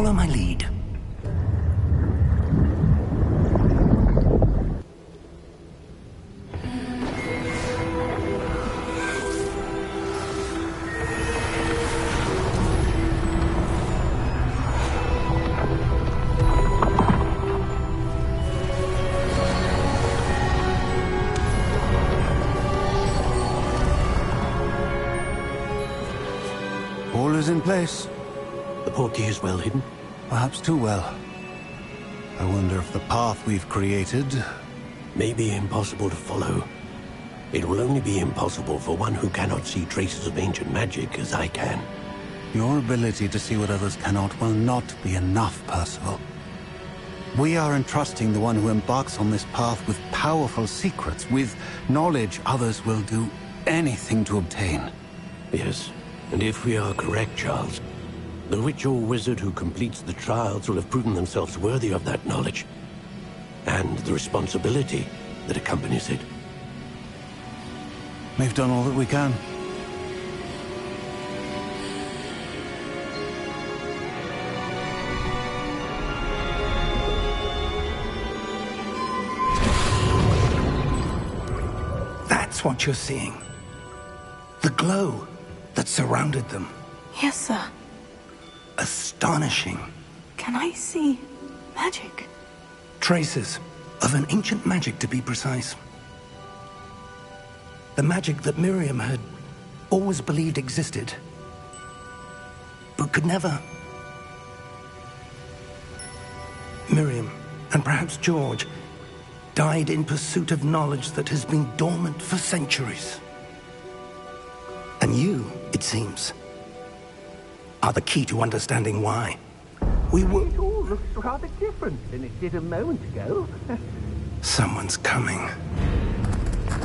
Follow my lead. All is in place. The portkey is well hidden. Perhaps too well. I wonder if the path we've created... May be impossible to follow. It will only be impossible for one who cannot see traces of ancient magic as I can. Your ability to see what others cannot will not be enough, Percival. We are entrusting the one who embarks on this path with powerful secrets, with knowledge others will do anything to obtain. Yes, and if we are correct, Charles, the witch or wizard who completes the trials will have proven themselves worthy of that knowledge, and the responsibility that accompanies it. We've done all that we can. That's what you're seeing. The glow that surrounded them. Yes, sir. Astonishing. Can I see magic? Traces of an ancient magic, to be precise. The magic that Miriam had always believed existed, but could never. Miriam, and perhaps George, died in pursuit of knowledge that has been dormant for centuries. And you, it seems, are the key to understanding why. We will... It all looks rather different than it did a moment ago. Someone's coming.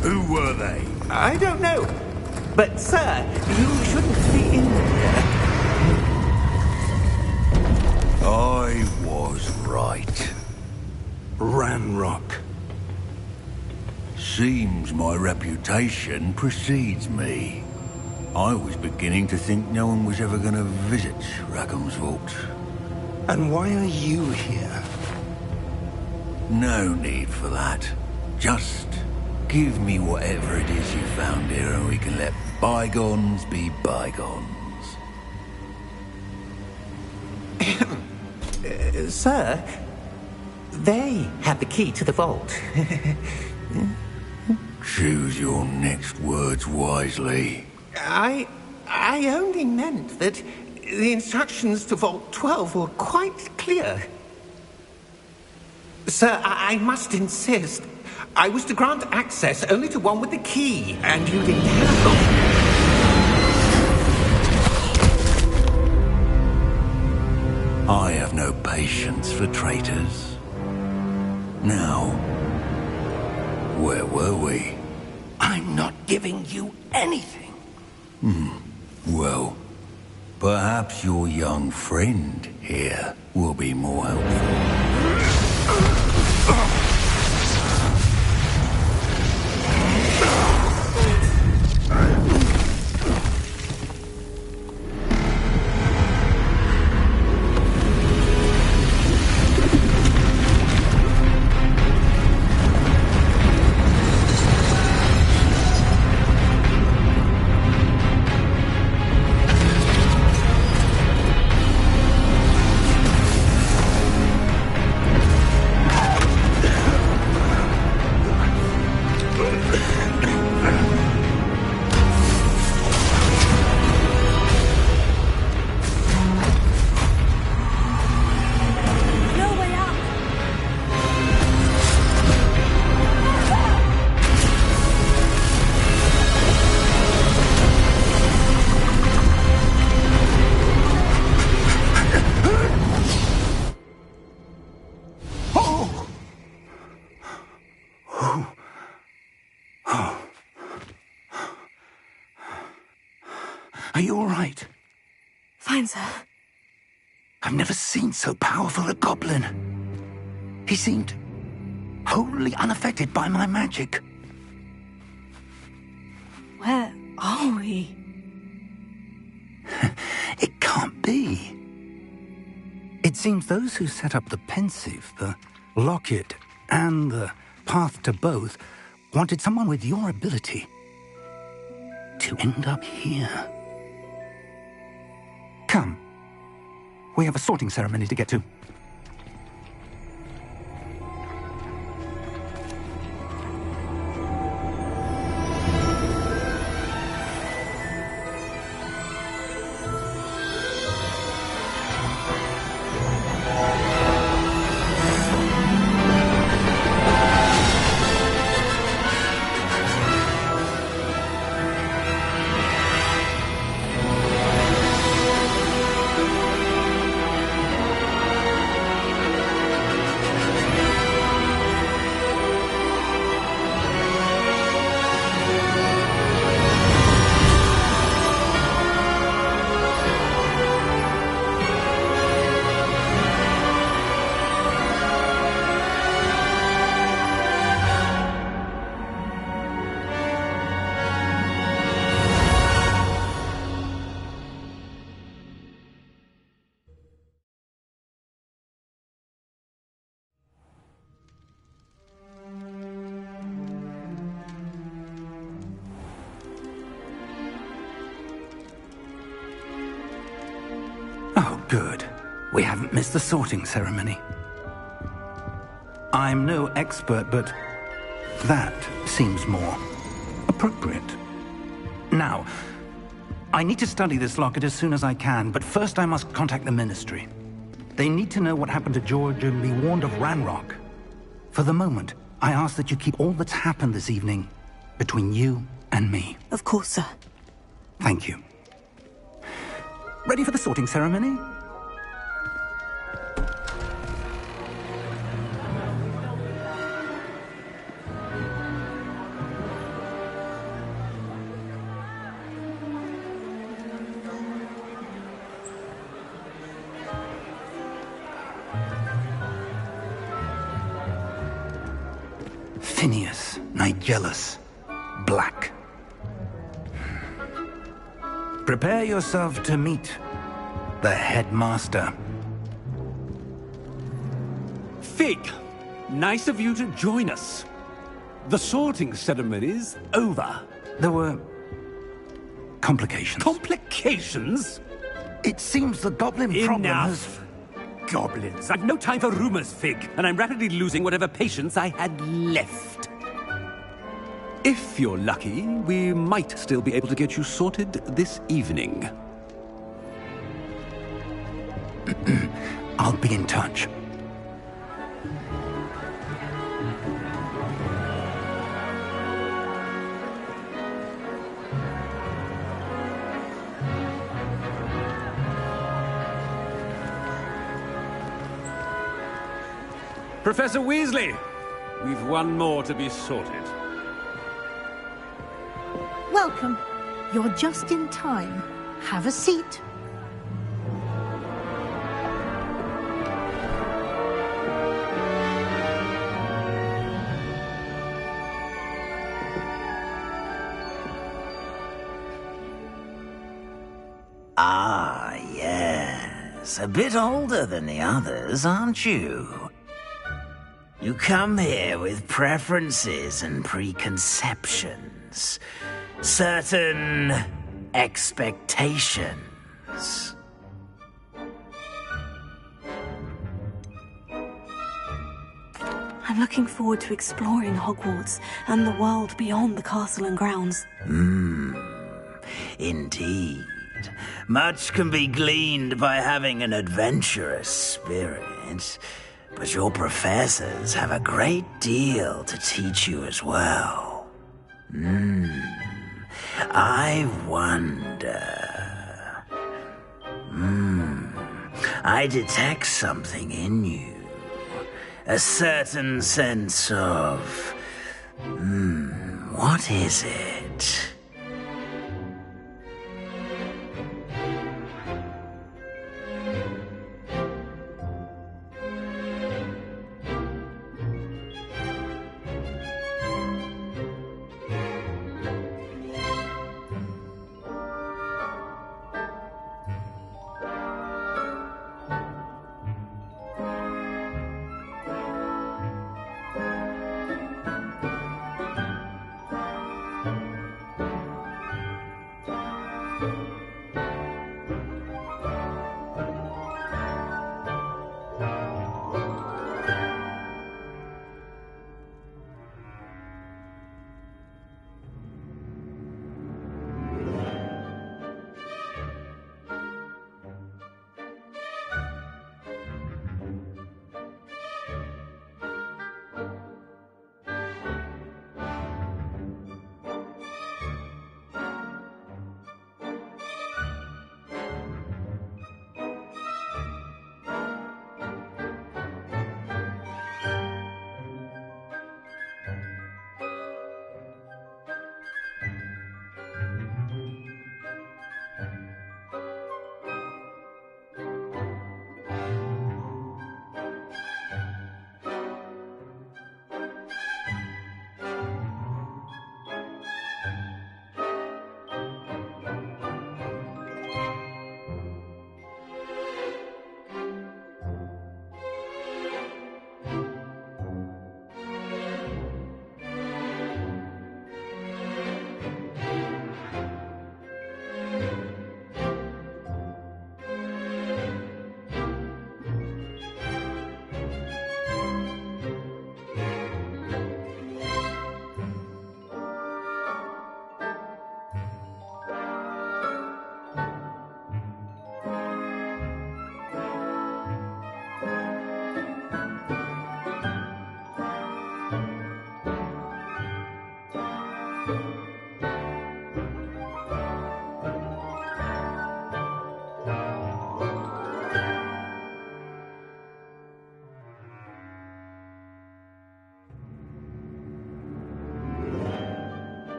Who were they? I don't know. But, sir, you shouldn't be in there. I was right. Ranrock. Seems my reputation precedes me. I was beginning to think no one was ever going to visit Rackham's Vault. And why are you here? No need for that. Just give me whatever it is you found here and we can let bygones be bygones. Sir, they have the key to the vault. Choose your next words wisely. I only meant that the instructions to Vault 12 were quite clear. Sir, I must insist. I was to grant access only to one with the key, and you didn't have them. I have no patience for traitors. Now, where were we? I'm not giving you anything. Well, perhaps your young friend here will be more helpful. Are you all right? Fine, sir. I've never seen so powerful a goblin. He seemed wholly unaffected by my magic. Where are we? It can't be. It seems those who set up the Pensieve, the Locket, and the Path to Both wanted someone with your ability to end up here. Come. We have a sorting ceremony to get to. Oh, good. We haven't missed the sorting ceremony. I'm no expert, but that seems more appropriate. Now, I need to study this locket as soon as I can, but first I must contact the Ministry. They need to know what happened to George and be warned of Ranrock. For the moment, I ask that you keep all that's happened this evening between you and me. Of course, sir. Thank you. Ready for the sorting ceremony? Phineas Nigellus Black. Prepare yourself to meet the headmaster. Fig, nice of you to join us. The sorting ceremony's over. There were complications. Complications? It seems the goblin problem has... Enough. Goblins. I've no time for rumors, Fig, and I'm rapidly losing whatever patience I had left. If you're lucky, we might still be able to get you sorted this evening. I'll be in touch. Professor Weasley, we've one more to be sorted. Welcome. You're just in time. Have a seat. Ah, yes. A bit older than the others, aren't you? You come here with preferences and preconceptions. Certain expectations. I'm looking forward to exploring Hogwarts and the world beyond the castle and grounds. Indeed. Much can be gleaned by having an adventurous spirit, but your professors have a great deal to teach you as well. I wonder... I detect something in you. A certain sense of... what is it?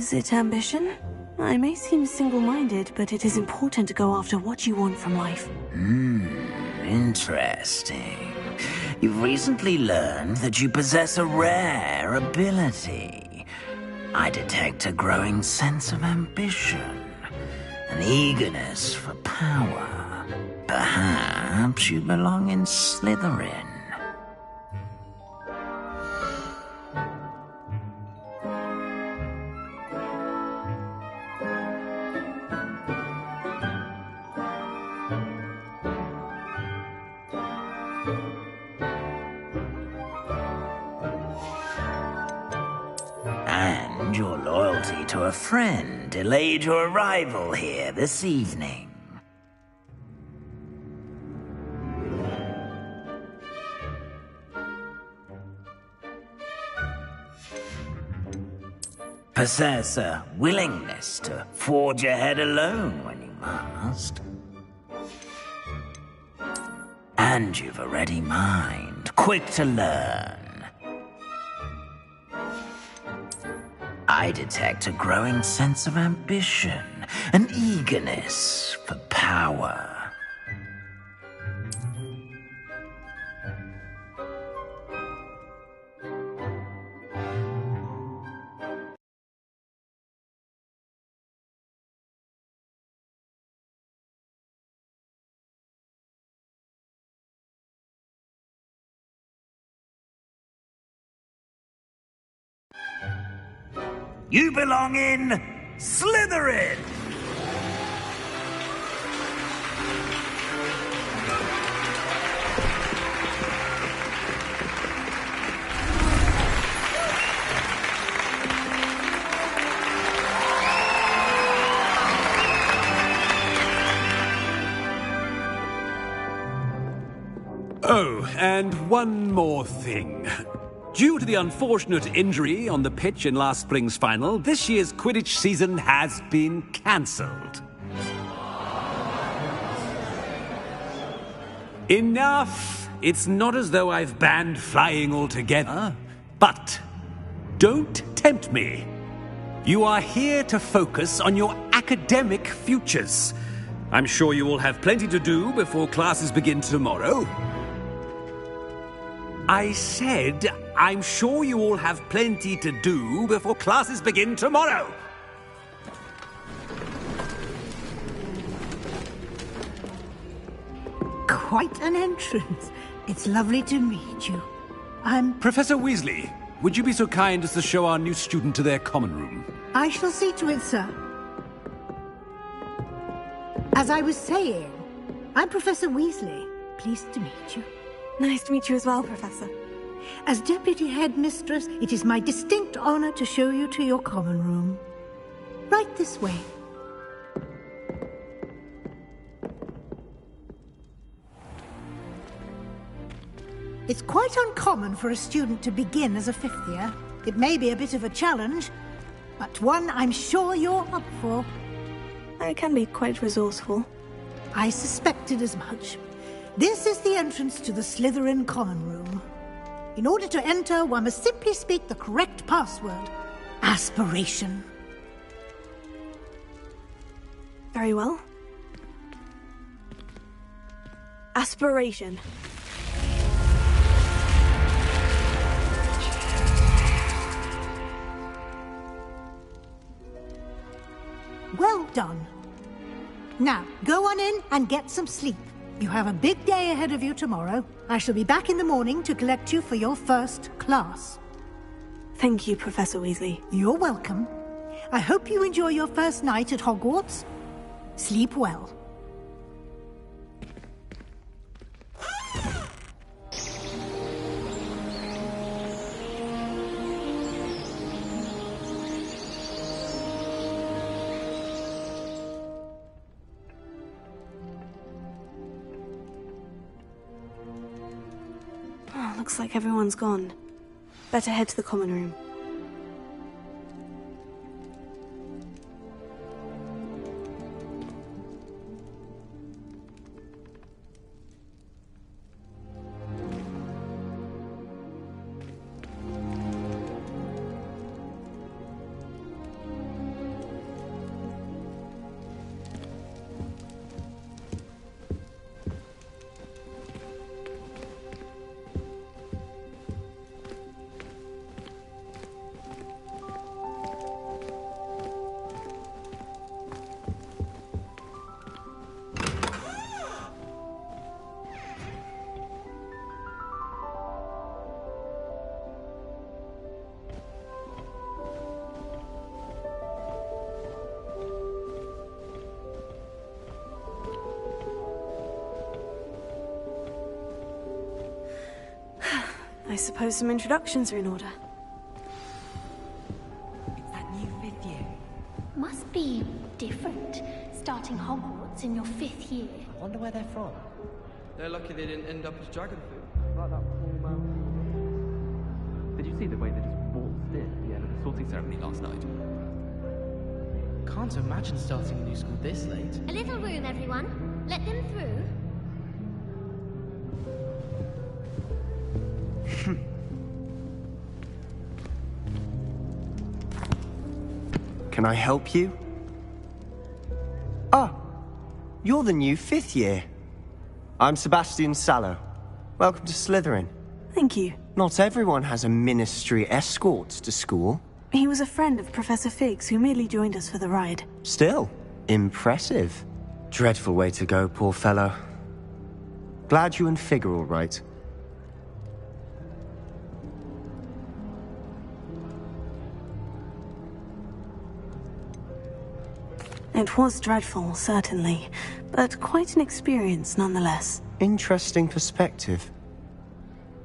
Is it ambition? I may seem single-minded, but it is important to go after what you want from life. Interesting. You've recently learned that you possess a rare ability. I detect a growing sense of ambition, an eagerness for power. Perhaps you belong in Slytherin. understand your loyalty to a friend delayed your arrival here this evening. Possess a willingness to forge ahead alone when you must. And you've a ready mind, quick to learn. I detect a growing sense of ambition, an eagerness for power. You belong in Slytherin! Oh, and one more thing. Due to the unfortunate injury on the pitch in last spring's final, this year's Quidditch season has been cancelled. Enough! It's not as though I've banned flying altogether. But don't tempt me. You are here to focus on your academic futures. I'm sure you will have plenty to do before classes begin tomorrow. I said, I'm sure you all have plenty to do before classes begin tomorrow. Quite an entrance. It's lovely to meet you. I'm... Professor Weasley, would you be so kind as to show our new student to their common room? I shall see to it, sir. As I was saying, I'm Professor Weasley. Pleased to meet you. Nice to meet you as well, Professor. As Deputy Headmistress, it is my distinct honor to show you to your common room. Right this way. It's quite uncommon for a student to begin as a fifth year. It may be a bit of a challenge, but one I'm sure you're up for. I can be quite resourceful. I suspected as much. This is the entrance to the Slytherin common room. In order to enter, one must simply speak the correct password. Aspiration. Very well. Aspiration. Well done. Now, go on in and get some sleep. You have a big day ahead of you tomorrow. I shall be back in the morning to collect you for your first class. Thank you, Professor Weasley. You're welcome. I hope you enjoy your first night at Hogwarts. Sleep well. Looks like everyone's gone. Better head to the common room. I suppose some introductions are in order. starting Hogwarts in your 5th year. I wonder where they're from. They're lucky they didn't end up as dragon food. Like that poor man. Did you see the way they just waltzed in at the end of the sorting ceremony last night? Can't imagine starting a new school this late. A little room, everyone. Let them through. Can I help you? Ah, you're the new 5th year. I'm Sebastian Sallow. Welcome to Slytherin. Thank you. Not everyone has a ministry escort to school. He was a friend of Professor Figgs who merely joined us for the ride. Still, impressive. Dreadful way to go, poor fellow. Glad you and Fig are all right. It was dreadful, certainly, but quite an experience nonetheless. Interesting perspective.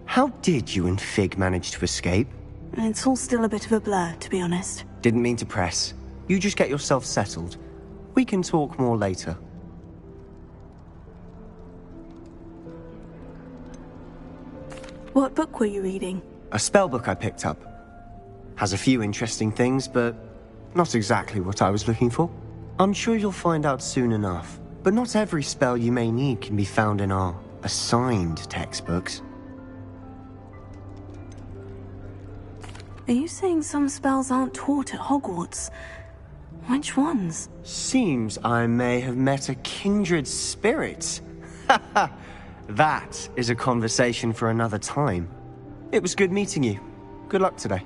How did you and Fig manage to escape? It's all still a bit of a blur, to be honest. Didn't mean to press. You just get yourself settled. We can talk more later. What book were you reading? A spellbook I picked up. Has a few interesting things, but not exactly what I was looking for. I'm sure you'll find out soon enough. But not every spell you may need can be found in our assigned textbooks. Are you saying some spells aren't taught at Hogwarts? Which ones? Seems I may have met a kindred spirit. That is a conversation for another time. It was good meeting you. Good luck today.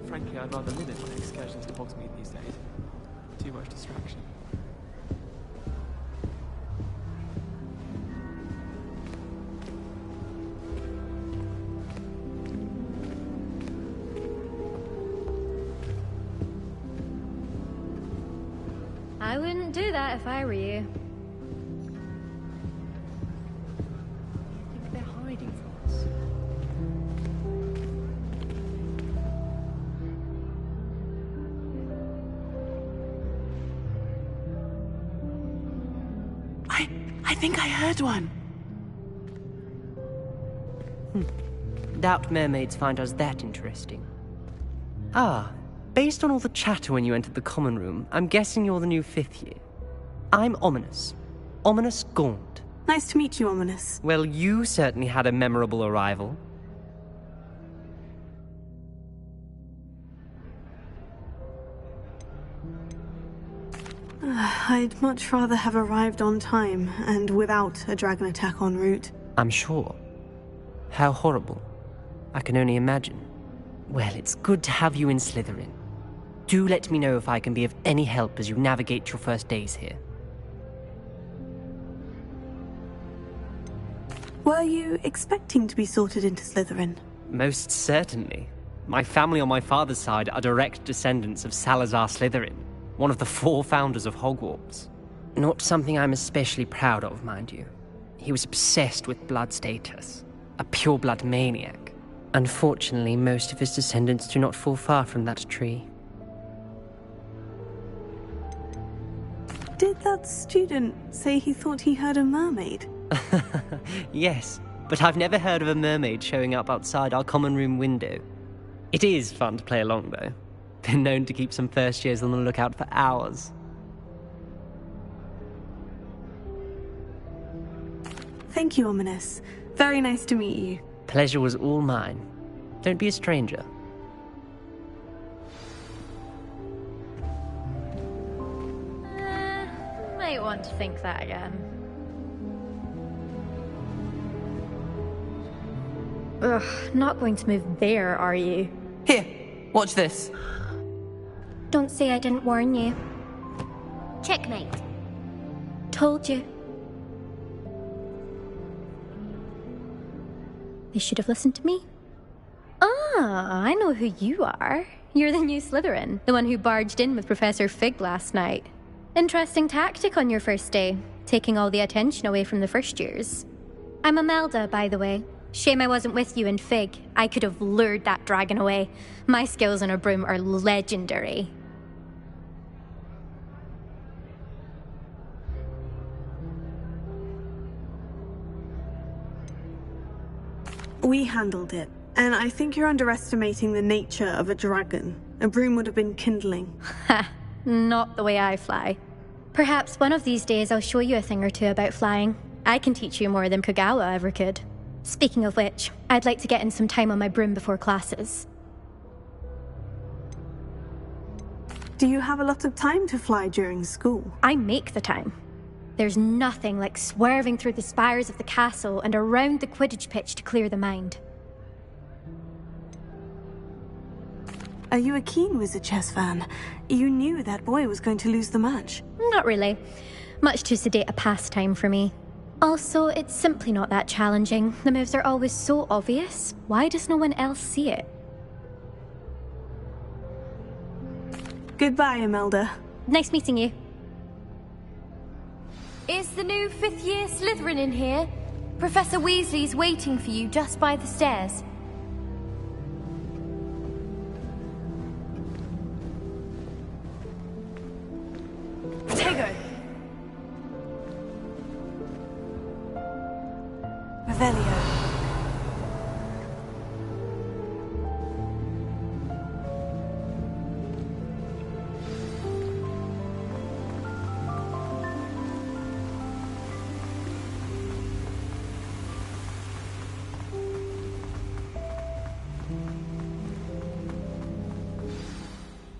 Frankly, I'd rather limit my excursions to Hogsmeade these days. Too much distraction. I wouldn't do that if I were you. I think they're hiding from us. I think I heard one. Doubt mermaids find us that interesting. Ah, based on all the chatter when you entered the common room, I'm guessing you're the new 5th year. I'm Ominis. Ominis Gaunt. Nice to meet you, Ominis. Well, you certainly had a memorable arrival. I'd much rather have arrived on time and without a dragon attack en route. I'm sure. How horrible. I can only imagine. Well, it's good to have you in Slytherin. Do let me know if I can be of any help as you navigate your first days here. Were you expecting to be sorted into Slytherin? Most certainly. My family on my father's side are direct descendants of Salazar Slytherin, one of the 4 founders of Hogwarts. Not something I'm especially proud of, mind you. He was obsessed with blood status, a pure-blood maniac. Unfortunately, most of his descendants do not fall far from that tree. Did that student say he thought he heard a mermaid? Yes, but I've never heard of a mermaid showing up outside our common room window. It is fun to play along, though. Been known to keep some first years on the lookout for hours. Thank you, Ominis. Very nice to meet you. Pleasure was all mine. Don't be a stranger. Might want to think that again. Ugh, not going to move there, are you? Here, watch this. Don't say I didn't warn you. Checkmate. Told you. You should have listened to me. Ah, I know who you are. You're the new Slytherin, the one who barged in with Professor Fig last night. Interesting tactic on your first day, taking all the attention away from the first years. I'm Imelda, by the way. Shame I wasn't with you in Fig. I could have lured that dragon away. My skills on a broom are legendary. We handled it, and I think you're underestimating the nature of a dragon. A broom would have been kindling. Ha! Not the way I fly. Perhaps one of these days I'll show you a thing or two about flying. I can teach you more than Kogawa ever could. Speaking of which, I'd like to get in some time on my broom before classes. Do you have a lot of time to fly during school? I make the time. There's nothing like swerving through the spires of the castle and around the Quidditch pitch to clear the mind. Are you a keen Wizard chess fan? You knew that boy was going to lose the match. Not really. Much too sedate a pastime for me. Also, it's simply not that challenging. The moves are always so obvious. Why does no one else see it? Goodbye, Imelda. Nice meeting you. Is the new 5th year Slytherin in here? Professor Weasley's waiting for you just by the stairs. Protego! Revelio.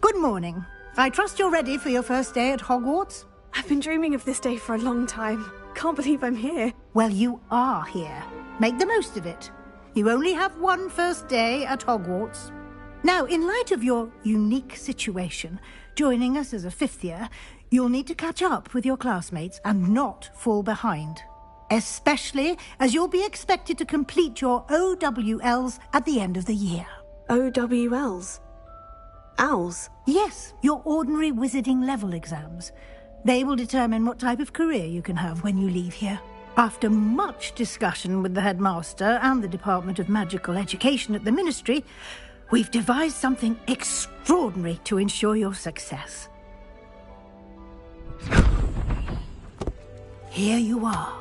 Good morning. I trust you're ready for your first day at Hogwarts? I've been dreaming of this day for a long time. Can't believe I'm here. Well, you are here. Make the most of it. You only have one first day at Hogwarts. Now, in light of your unique situation, joining us as a 5th year, you'll need to catch up with your classmates and not fall behind. Especially as you'll be expected to complete your OWLs at the end of the year. OWLs? Owls? Yes, your ordinary wizarding level exams. They will determine what type of career you can have when you leave here. After much discussion with the headmaster and the Department of Magical Education at the Ministry, we've devised something extraordinary to ensure your success. Here you are.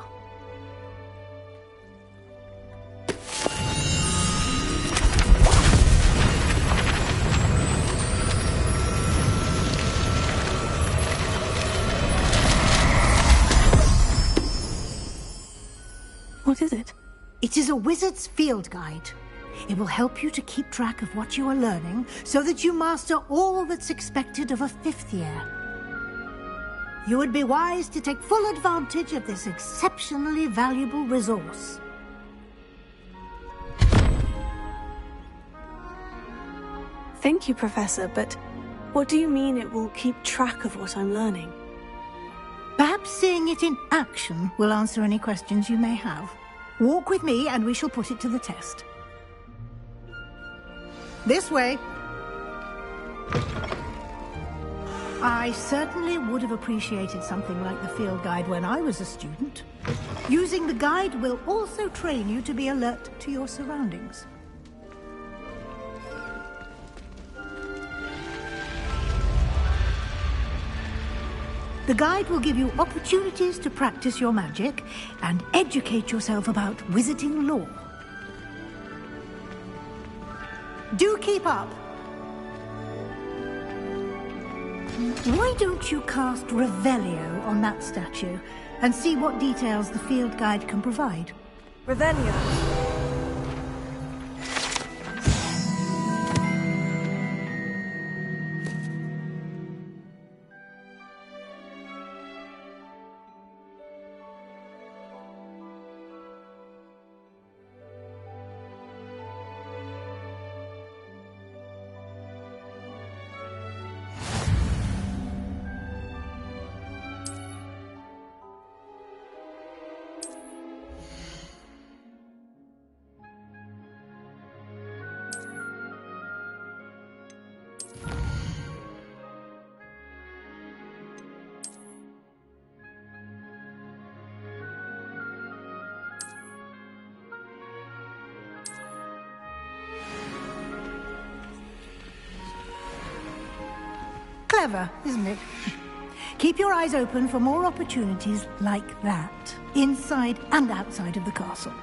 What is it? It is a wizard's field guide. It will help you to keep track of what you are learning so that you master all that's expected of a 5th year. You would be wise to take full advantage of this exceptionally valuable resource. Thank you, Professor, but what do you mean it will keep track of what I'm learning? Perhaps seeing it in action will answer any questions you may have. Walk with me and we shall put it to the test. This way. I certainly would have appreciated something like the field guide when I was a student. Using the guide will also train you to be alert to your surroundings. The guide will give you opportunities to practice your magic and educate yourself about wizarding lore. Do keep up. Why don't you cast Revelio on that statue and see what details the field guide can provide? Revelio. Clever, isn't it? Keep your eyes open for more opportunities like that, inside and outside of the castle.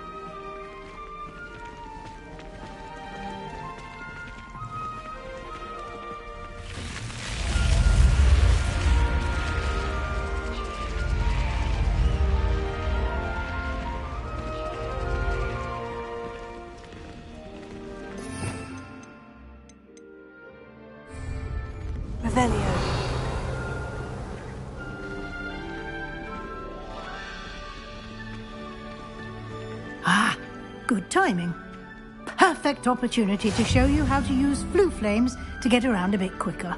Revelio. Ah, good timing. Perfect opportunity to show you how to use flue flames to get around a bit quicker.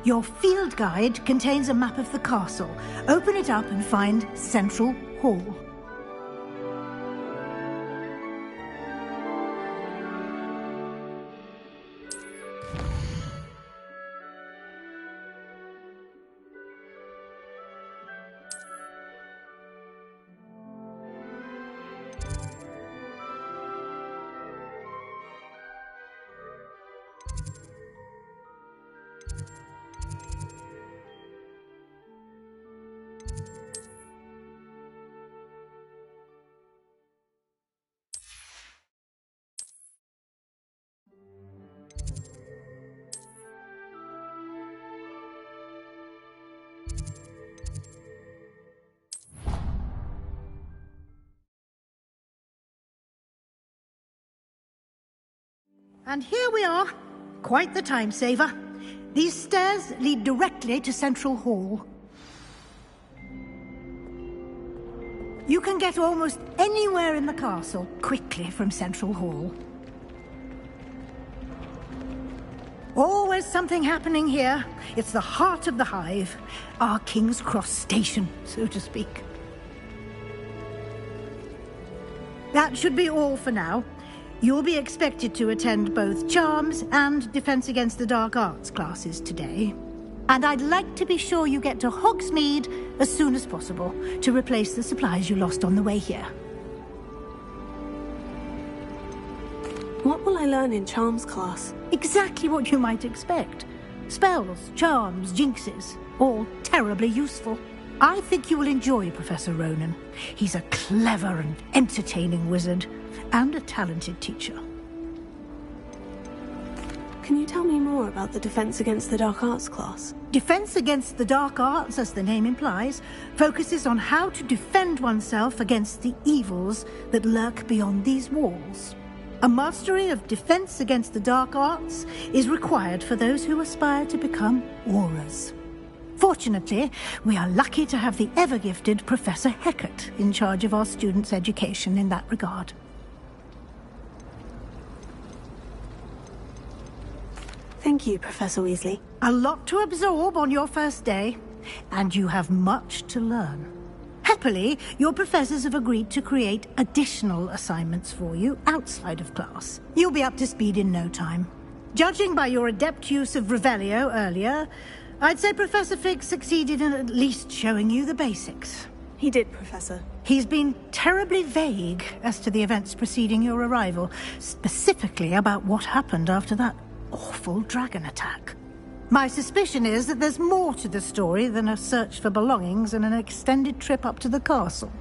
Your field guide contains a map of the castle. Open it up and find Central Hall. And here we are. Quite the time saver. These stairs lead directly to Central Hall. You can get almost anywhere in the castle quickly from Central Hall. Always something happening here. It's the heart of the hive. Our King's Cross station, so to speak. That should be all for now. You'll be expected to attend both Charms and Defense Against the Dark Arts classes today. And I'd like to be sure you get to Hogsmeade as soon as possible to replace the supplies you lost on the way here. What will I learn in Charms class? Exactly what you might expect. Spells, charms, jinxes, all terribly useful. I think you will enjoy Professor Ronen. He's a clever and entertaining wizard, and a talented teacher. Can you tell me more about the Defense Against the Dark Arts class? Defense Against the Dark Arts, as the name implies, focuses on how to defend oneself against the evils that lurk beyond these walls. A mastery of Defense Against the Dark Arts is required for those who aspire to become Aurors. Fortunately, we are lucky to have the ever-gifted Professor Hecat in charge of our students' education in that regard. Thank you, Professor Weasley. A lot to absorb on your first day, and you have much to learn. Happily, your professors have agreed to create additional assignments for you outside of class. You'll be up to speed in no time. Judging by your adept use of Revelio earlier, I'd say Professor Fig succeeded in at least showing you the basics. He did, Professor. He's been terribly vague as to the events preceding your arrival, specifically about what happened after that awful dragon attack. My suspicion is that there's more to the story than a search for belongings and an extended trip up to the castle.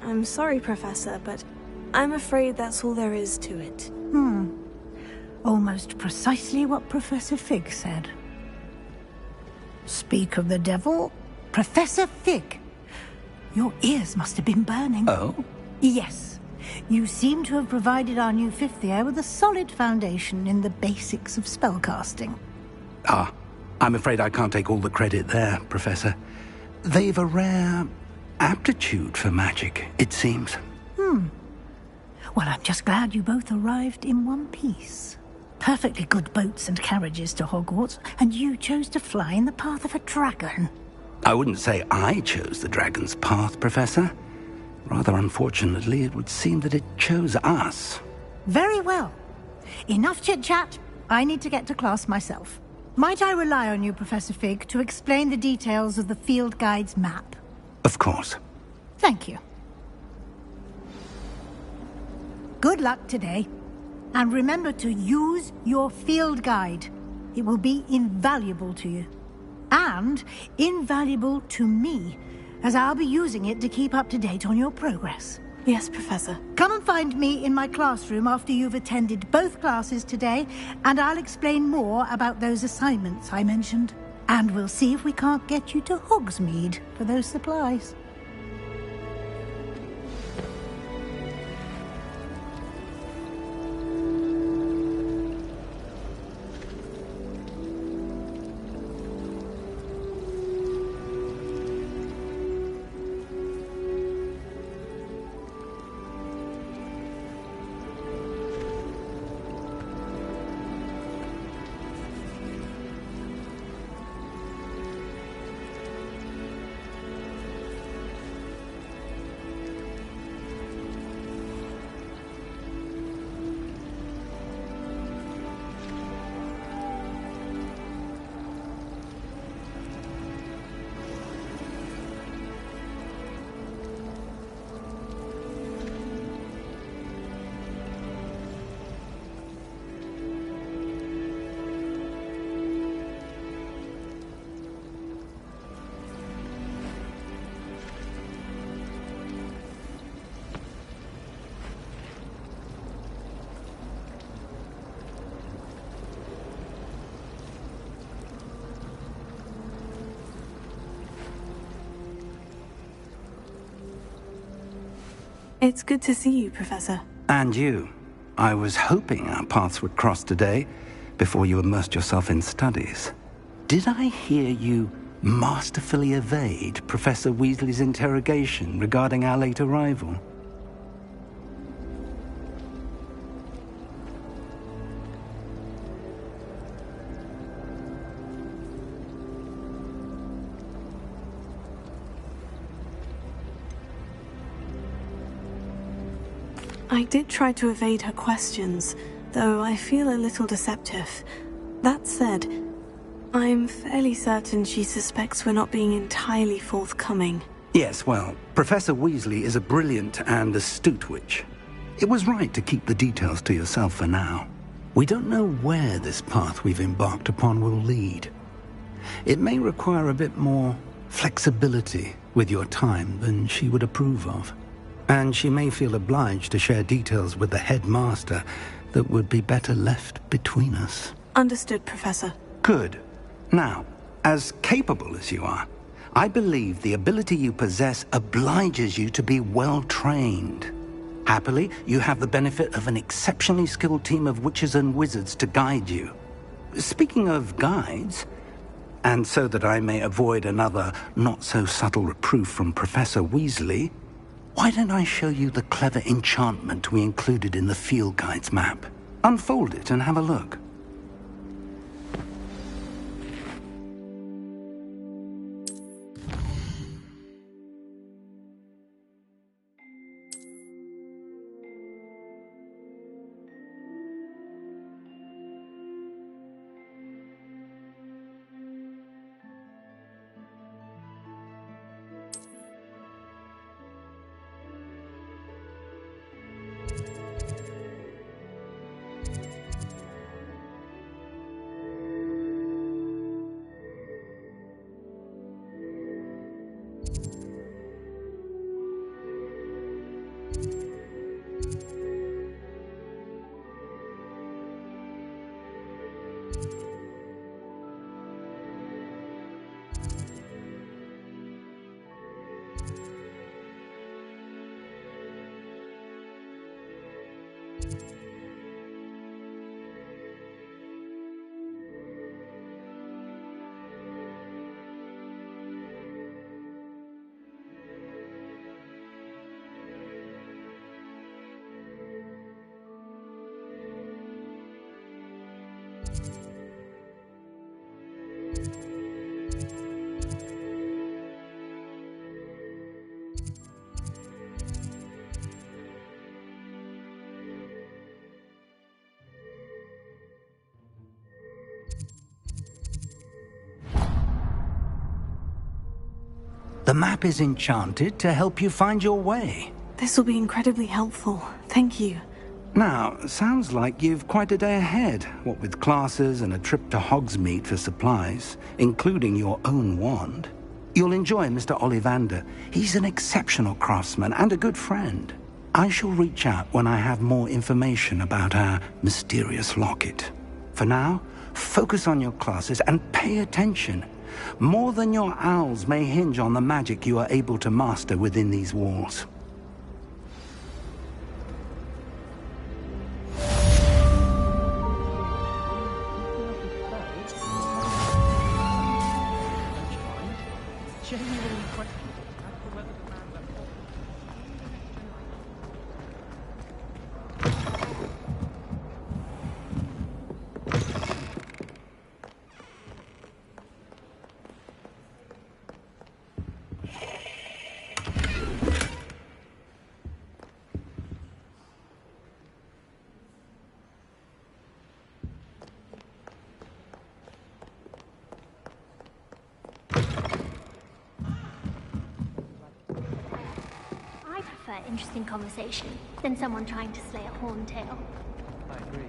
I'm sorry, Professor, but I'm afraid that's all there is to it. Almost precisely what Professor Fig said. Speak of the devil, Professor Fig. Your ears must have been burning. Oh? Yes. You seem to have provided our new fifth year with a solid foundation in the basics of spellcasting. Ah, I'm afraid I can't take all the credit there, Professor. They've a rare aptitude for magic, it seems. Well, I'm just glad you both arrived in one piece. Perfectly good boats and carriages to Hogwarts, and you chose to fly in the path of a dragon. I wouldn't say I chose the dragon's path, Professor. Rather unfortunately, it would seem that it chose us. Very well. Enough chit-chat. I need to get to class myself. Might I rely on you, Professor Fig, to explain the details of the field guide's map? Of course. Thank you. Good luck today. And remember to use your field guide. It will be invaluable to you. And invaluable to me, as I'll be using it to keep up to date on your progress. Yes, Professor. Come and find me in my classroom after you've attended both classes today, and I'll explain more about those assignments I mentioned. And we'll see if we can't get you to Hogsmeade for those supplies. It's good to see you, Professor. And you. I was hoping our paths would cross today, before you immersed yourself in studies. Did I hear you masterfully evade Professor Weasley's interrogation regarding our late arrival? I did try to evade her questions, though I feel a little deceptive. That said, I'm fairly certain she suspects we're not being entirely forthcoming. Yes, well, Professor Weasley is a brilliant and astute witch. It was right to keep the details to yourself for now. We don't know where this path we've embarked upon will lead. It may require a bit more flexibility with your time than she would approve of. And she may feel obliged to share details with the headmaster that would be better left between us. Understood, Professor. Good. Now, as capable as you are, I believe the ability you possess obliges you to be well trained. Happily, you have the benefit of an exceptionally skilled team of witches and wizards to guide you. Speaking of guides, and so that I may avoid another not-so-subtle reproof from Professor Weasley, why don't I show you the clever enchantment we included in the field guide's map? Unfold it and have a look. The map is enchanted to help you find your way. This will be incredibly helpful. Thank you. Now, sounds like you've quite a day ahead, what with classes and a trip to Hogsmeade for supplies, including your own wand. You'll enjoy Mr. Ollivander. He's an exceptional craftsman and a good friend. I shall reach out when I have more information about our mysterious locket. For now, focus on your classes and pay attention. More than your owls may hinge on the magic you are able to master within these walls. Interesting conversation than someone trying to slay a horntail. I agree.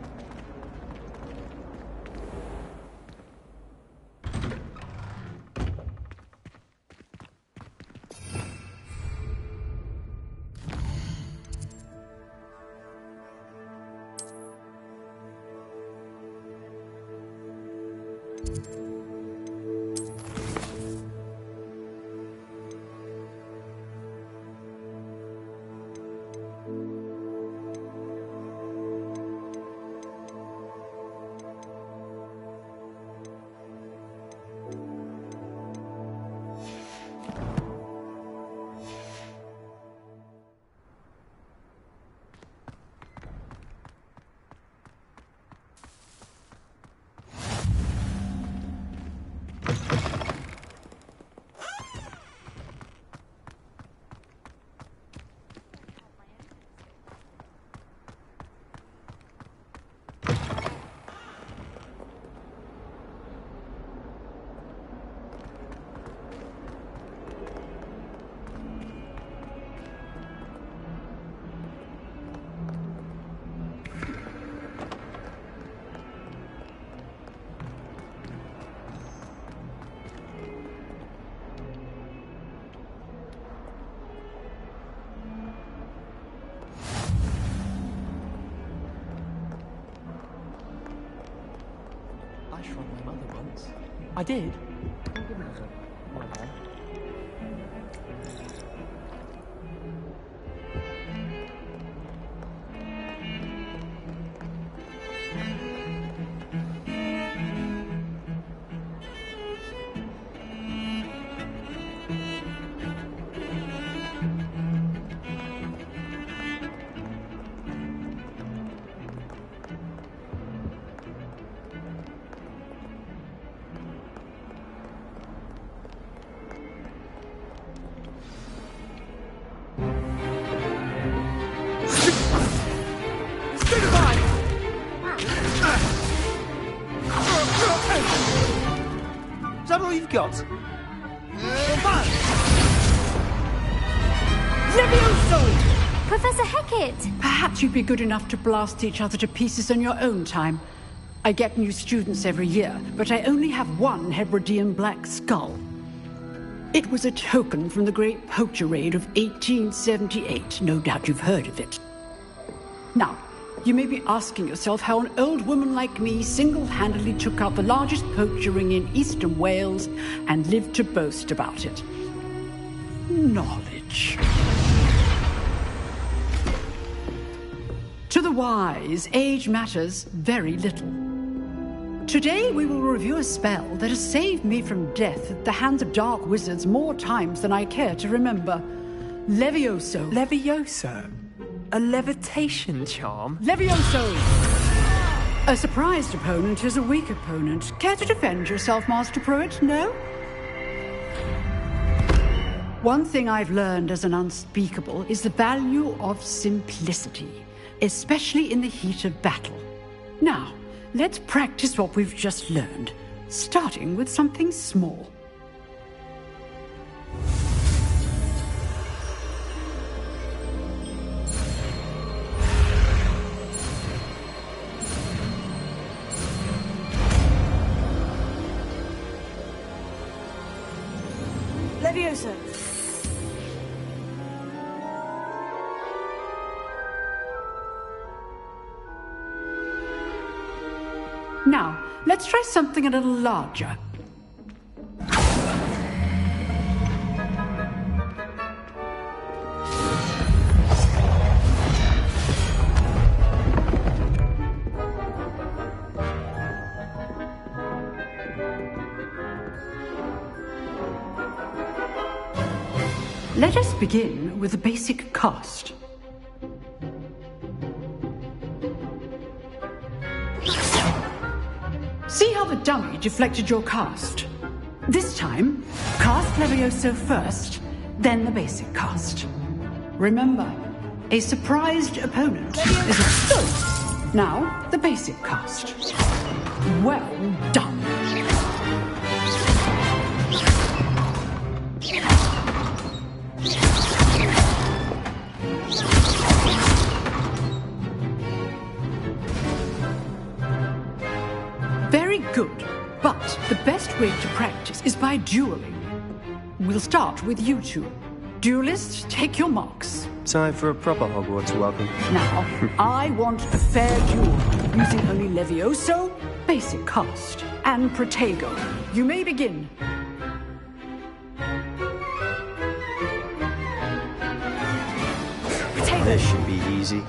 I shrunk my mother once. I did. Is that all you've got? Levioso! Professor Hecat! Perhaps you'd be good enough to blast each other to pieces in your own time. I get new students every year, but I only have one Hebridean black skull. It was a token from the Great Poacher Raid of 1878. No doubt you've heard of it. Now, you may be asking yourself how an old woman like me single-handedly took out the largest poacher ring in eastern Wales and lived to boast about it. Knowledge. To the wise, age matters very little. Today we will review a spell that has saved me from death at the hands of dark wizards more times than I care to remember. Levioso. Levioso? A levitation charm? Levioso! A surprised opponent is a weak opponent. Care to defend yourself, Master Pruitt? No? One thing I've learned as an unspeakable is the value of simplicity, especially in the heat of battle. Now, let's practice what we've just learned, starting with something small. Levioso! Now, let's try something a little larger. Let us begin with the basic cast. See how the dummy deflected your cast? This time, cast Levioso first, then the basic cast. Remember, a surprised opponent is a... Now, the basic cast. Well done. Very good, but the best way to practice is by dueling. We'll start with you two. Duelists, take your marks. Time for a proper Hogwarts welcome. Now, I want a fair duel, using only Levioso, basic cast, and Protego. You may begin. This should be easy.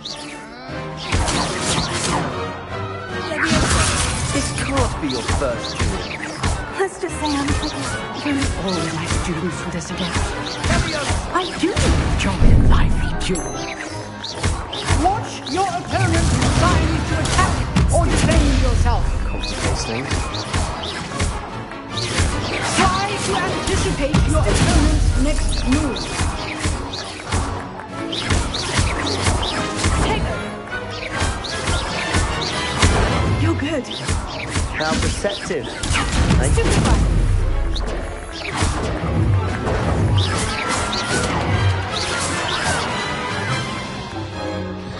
This can't be your first duel. Let's just say I'm Don't all my students do this again. I do enjoy a lively duel. Watch your opponent decide to attack or defend yourself. Complicates things. Try to anticipate your opponent's next move. You're good. How perceptive.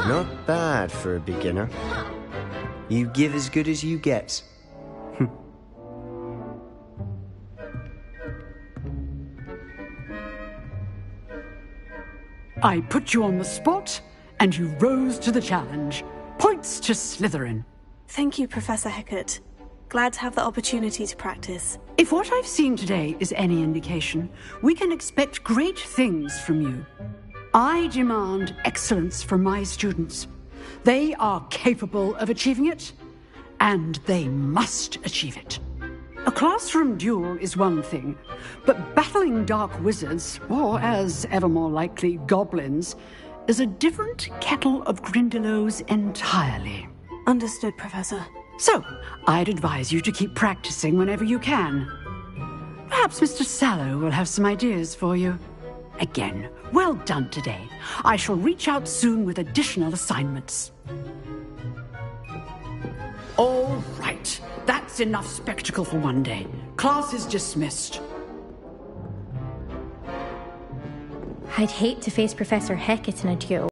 Not bad for a beginner. You give as good as you get. I put you on the spot, and you rose to the challenge. Points to Slytherin. Thank you, Professor Hecat. Glad to have the opportunity to practice. If what I've seen today is any indication, we can expect great things from you. I demand excellence from my students. They are capable of achieving it, and they must achieve it. A classroom duel is one thing, but battling dark wizards, or as ever more likely, goblins, is a different kettle of Grindylows entirely. Understood, Professor. So, I'd advise you to keep practicing whenever you can. Perhaps Mr. Sallow will have some ideas for you. Again, well done today. I shall reach out soon with additional assignments. All right, that's enough spectacle for one day. Class is dismissed. I'd hate to face Professor Hecat in a duel.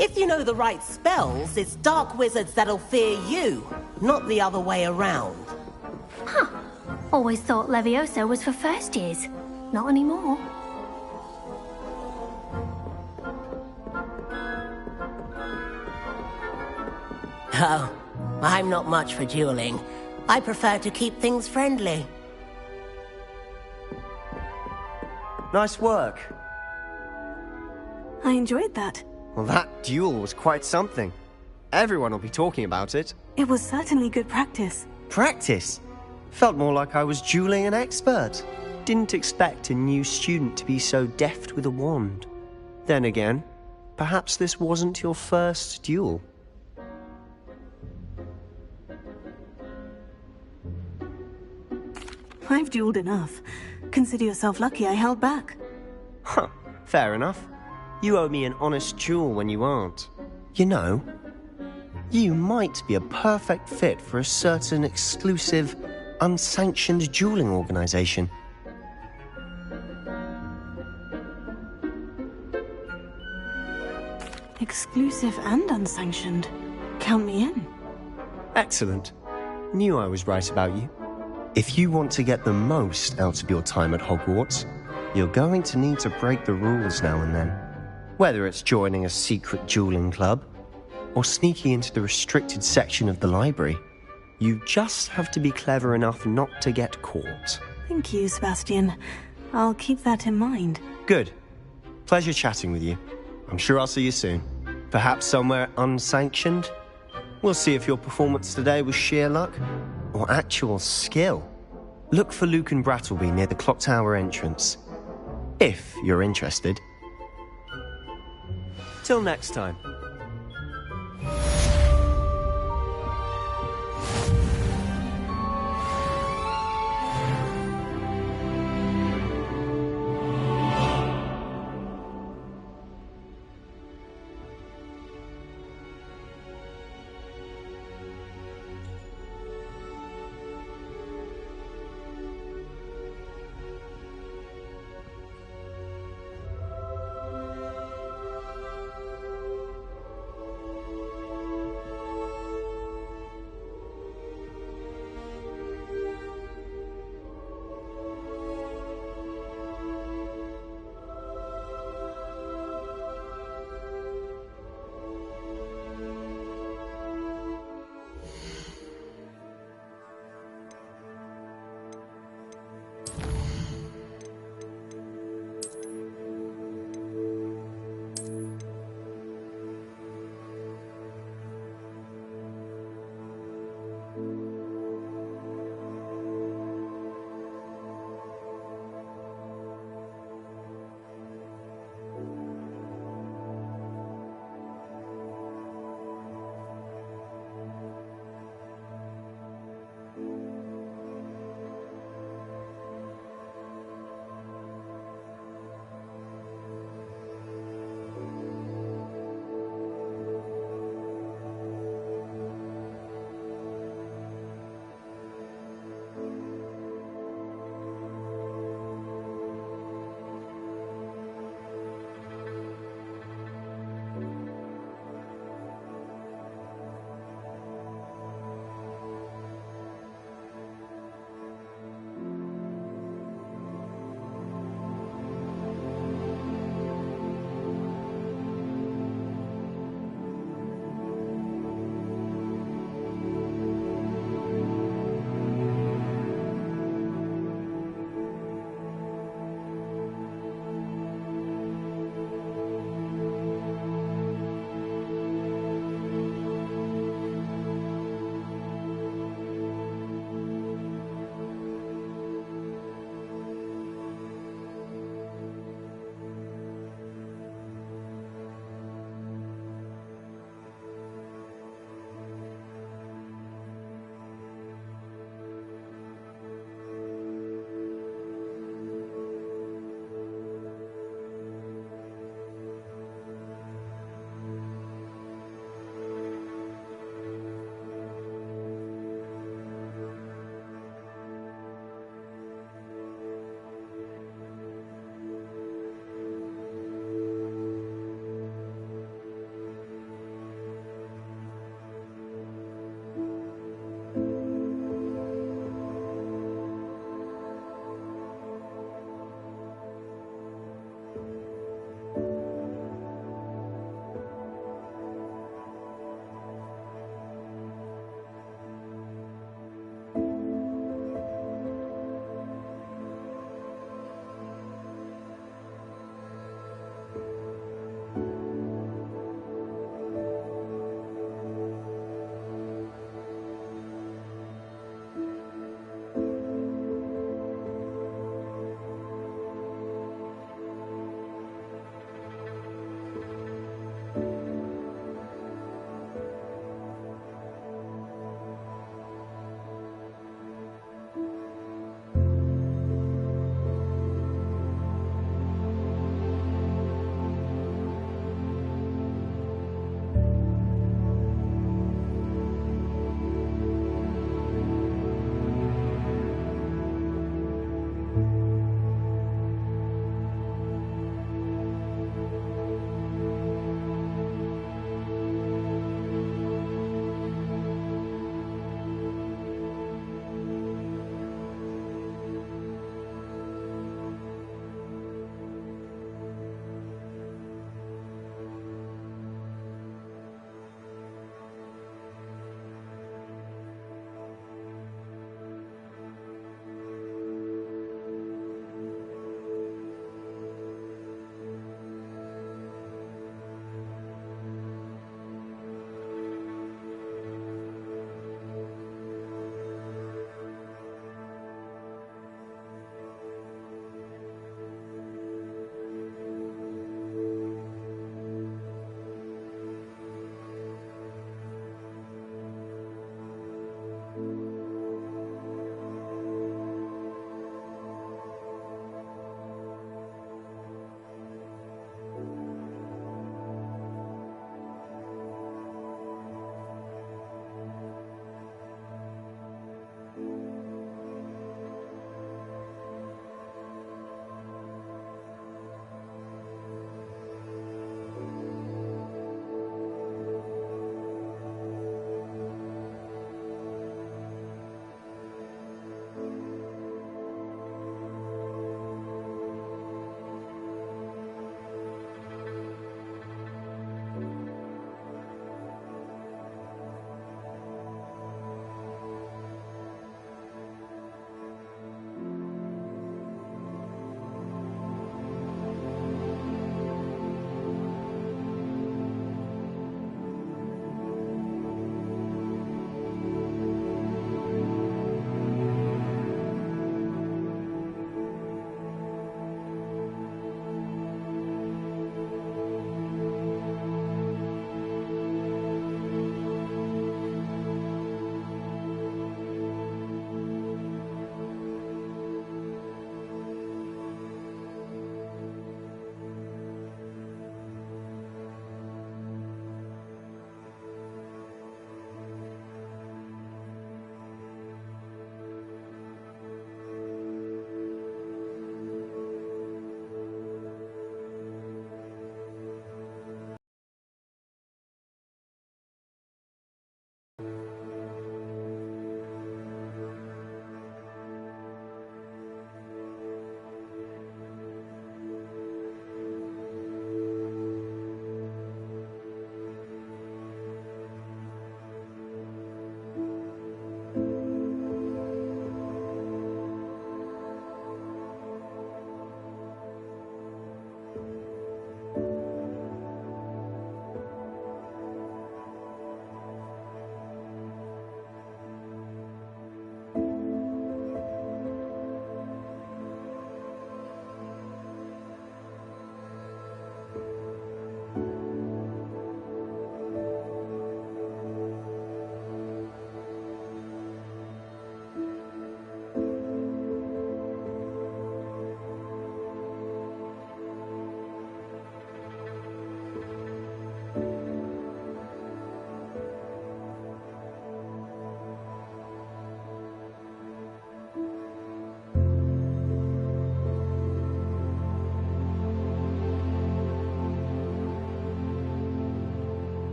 If you know the right spells, it's dark wizards that'll fear you, not the other way around. Huh. Always thought Levioso was for first years. Not anymore. Oh, I'm not much for dueling. I prefer to keep things friendly. Nice work. I enjoyed that. Well, that duel was quite something. Everyone will be talking about it. It was certainly good practice. Practice? Felt more like I was dueling an expert. Didn't expect a new student to be so deft with a wand. Then again, perhaps this wasn't your first duel. I've dueled enough. Consider yourself lucky I held back. Huh, fair enough. You owe me an honest duel when you aren't. You know, you might be a perfect fit for a certain exclusive, unsanctioned dueling organization. Exclusive and unsanctioned. Count me in. Excellent. Knew I was right about you. If you want to get the most out of your time at Hogwarts, you're going to need to break the rules now and then. Whether it's joining a secret dueling club, or sneaking into the restricted section of the library, you just have to be clever enough not to get caught. Thank you, Sebastian. I'll keep that in mind. Good. Pleasure chatting with you. I'm sure I'll see you soon. Perhaps somewhere unsanctioned? We'll see if your performance today was sheer luck or actual skill. Look for Luke and Brattleby near the Clock Tower entrance, if you're interested. Till next time.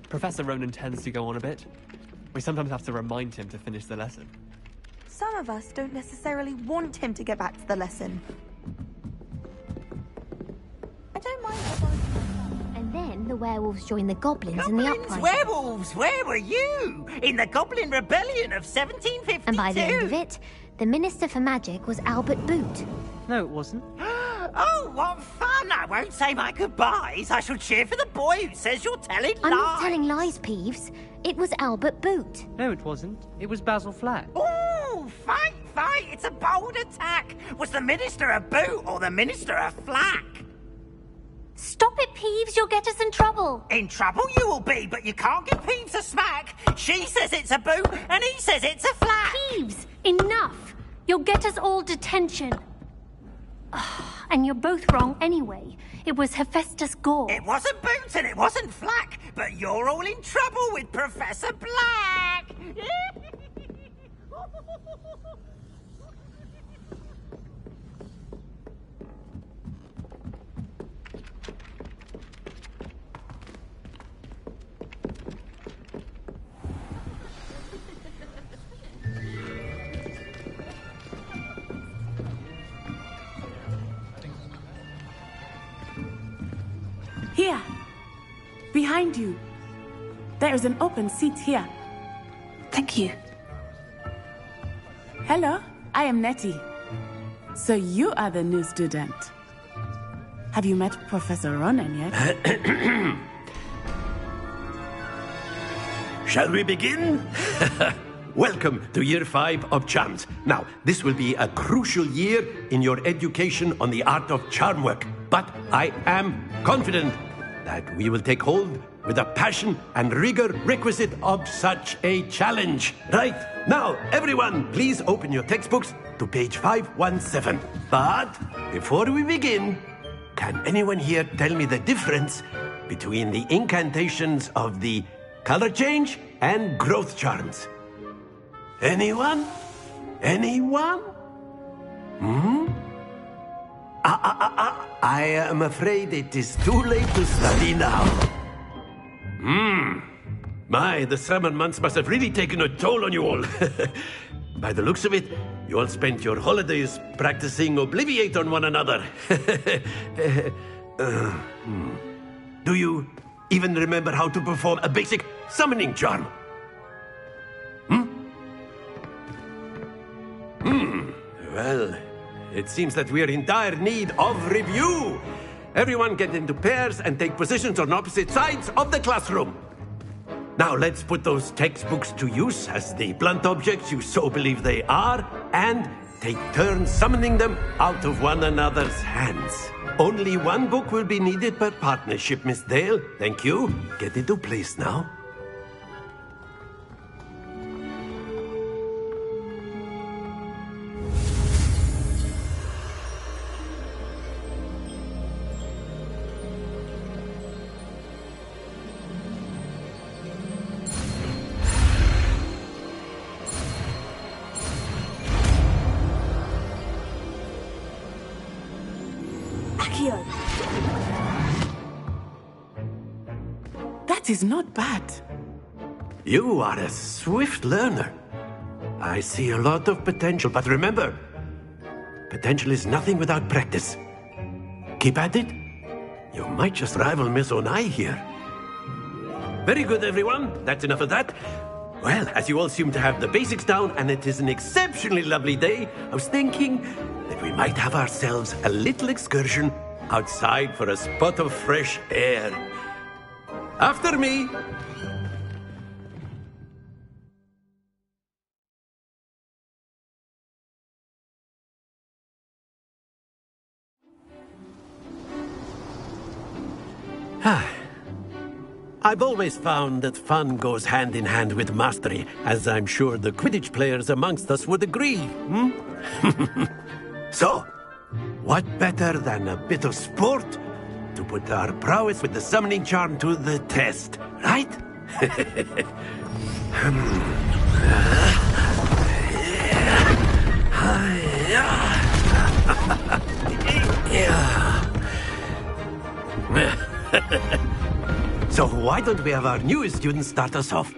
Professor Ronan tends to go on a bit. We sometimes have to remind him to finish the lesson. Some of us don't necessarily want him to get back to the lesson. I don't mind. And then the werewolves join the goblins in the uprising. Werewolves, where were you? In the Goblin Rebellion of 1752. And by the end of it, the Minister for Magic was Albert Boot. No, it wasn't. Oh, what fun! I won't say my goodbyes. I shall cheer for the boy who says you're telling lies. I'm not telling lies, Peeves. It was Albert Boot. No, it wasn't. It was Basil Flack. Oh, fight! It's a bold attack. Was the Minister a Boot or the Minister a Flack? Stop it, Peeves. You'll get us in trouble. In trouble you will be, but you can't give Peeves a smack. She says it's a Boot and he says it's a Flack. Peeves, enough. You'll get us all detention. And you're both wrong anyway. It was Hephaestus Gore. It wasn't Boot and it wasn't Flack, but you're all in trouble with Professor Black. Here, behind you. There is an open seat here. Thank you. Hello, I am Nettie. So you are the new student. Have you met Professor Ronan yet? Shall we begin? Welcome to Year 5 of Charms. Now, this will be a crucial year in your education on the art of charm work. But I am confident that we will take hold with the passion and rigor requisite of such a challenge. Right, now, everyone, please open your textbooks to page 517. But before we begin, can anyone here tell me the difference between the incantations of the color change and growth charms? Anyone? Anyone? I am afraid it is too late to study now. My, the summer months must have really taken a toll on you all. By the looks of it, you all spent your holidays practicing Obliviate on one another. Do you even remember how to perform a basic summoning charm? Well, it seems that we're in dire need of review. Everyone get into pairs and take positions on opposite sides of the classroom. Now let's put those textbooks to use as the blunt objects you so believe they are, and take turns summoning them out of one another's hands. Only one book will be needed per partnership, Miss Dale. Thank you. Get into place now. That is not bad. You are a swift learner. I see a lot of potential, but remember, potential is nothing without practice. Keep at it. You might just rival Miss Onai here. Very good, everyone. That's enough of that. Well, as you all seem to have the basics down, and it is an exceptionally lovely day, I was thinking that we might have ourselves a little excursion outside for a spot of fresh air. After me. I've always found that fun goes hand in hand with mastery, as I'm sure the Quidditch players amongst us would agree. So, what better than a bit of sport to put our prowess with the summoning charm to the test, right? So why don't we have our newest student start us off?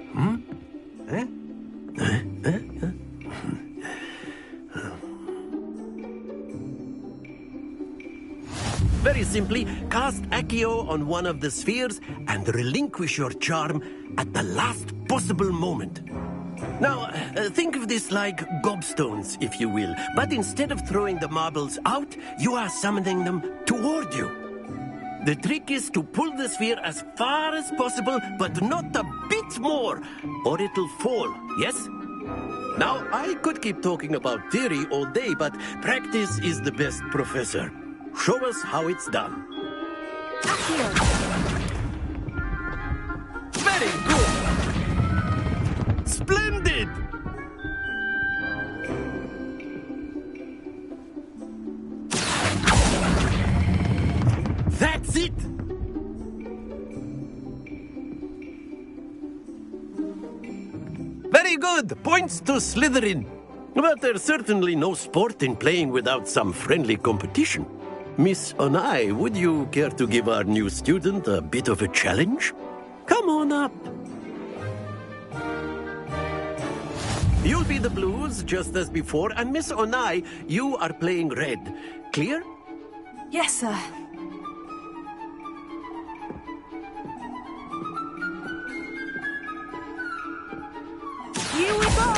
Very simply, cast Accio on one of the spheres and relinquish your charm at the last possible moment. Now, think of this like gobstones, if you will. But instead of throwing the marbles out, you are summoning them toward you. The trick is to pull the sphere as far as possible, but not a bit more, or it'll fall, yes? Now, I could keep talking about theory all day, but practice is the best professor. Show us how it's done. Very good! Splendid! That's it! Very good! Points to Slytherin. But there's certainly no sport in playing without some friendly competition. Miss Onai, would you care to give our new student a bit of a challenge? Come on up. You'll be the blues, just as before, and Miss Onai, you are playing red. Clear? Yes, sir. Here we go!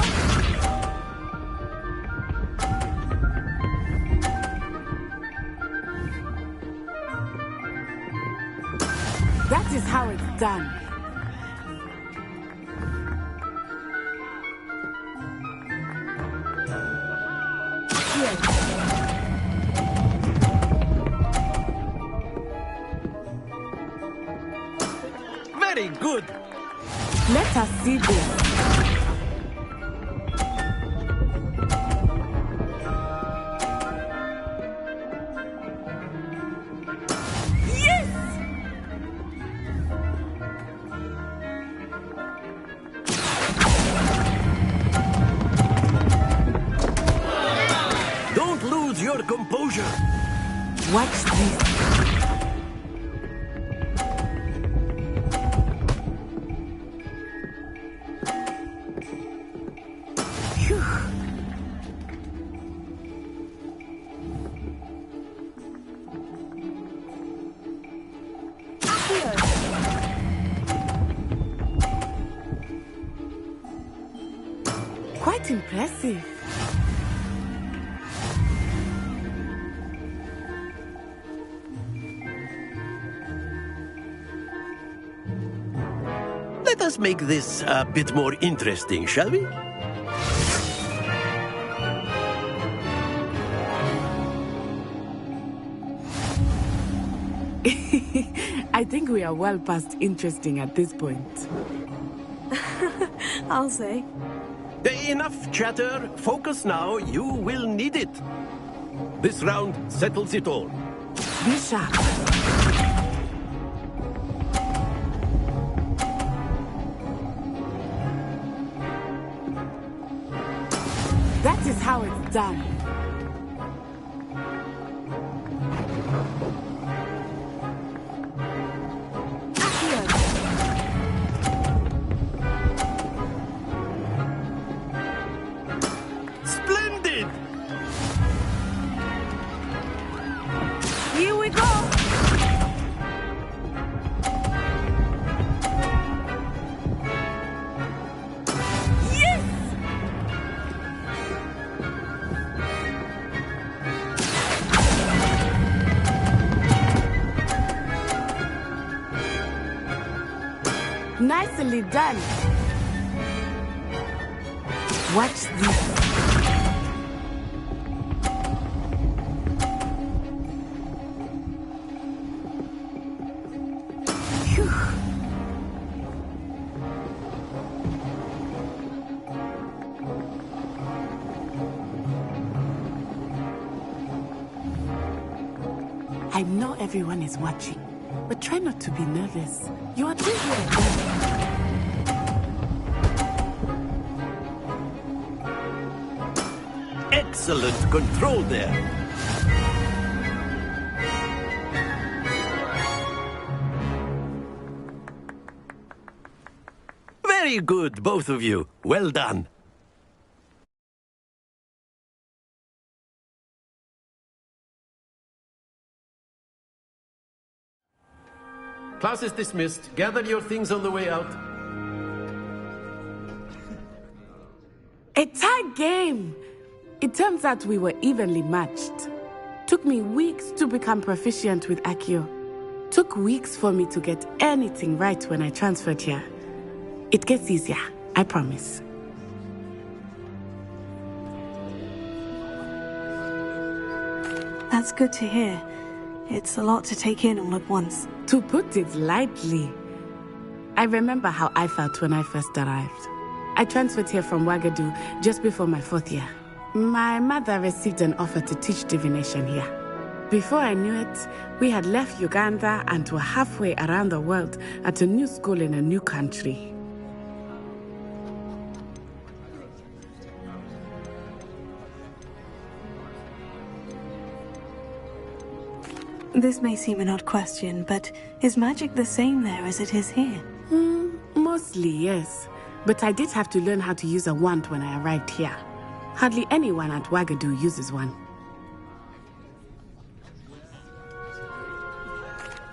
That is how it's done. Very good. Let us see this. Composure. Watch this. Phew. Quite impressive. us make this a bit more interesting, shall we? I think we are well past interesting at this point. I'll say. Enough chatter. Focus now. You will need it. This round settles it all. Be sharp. That is how it's done. Splendid! Here we go! Yes! Nicely done. Watch this. Phew. I know everyone is watching, but try not to be nervous. You are doing what I Excellent control there. Very good, both of you. Well done. Class is dismissed. Gather your things on the way out. A tag game! It turns out we were evenly matched. Took me weeks to become proficient with Accio. Took weeks for me to get anything right when I transferred here. It gets easier, I promise. That's good to hear. It's a lot to take in all at once. To put it lightly, I remember how I felt when I first arrived. I transferred here from Ouagadougou just before my 4th year. My mother received an offer to teach divination here. Before I knew it, we had left Uganda and were halfway around the world at a new school in a new country. This may seem an odd question, but is magic the same there as it is here? Mostly, yes. But I did have to learn how to use a wand when I arrived here. Hardly anyone at Ouagadougou uses one.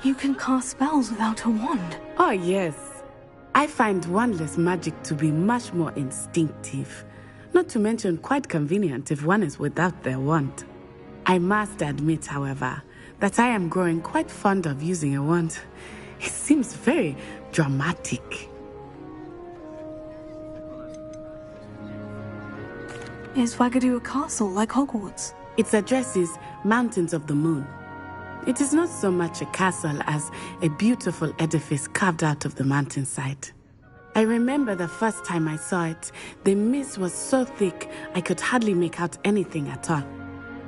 You can cast spells without a wand? Oh, yes. I find wandless magic to be much more instinctive. Not to mention quite convenient if one is without their wand. I must admit, however, that I am growing quite fond of using a wand. It seems very dramatic. Is Ouagadougou a castle like Hogwarts? Its address is Mountains of the Moon. It is not so much a castle as a beautiful edifice carved out of the mountainside. I remember the first time I saw it, the mist was so thick I could hardly make out anything at all.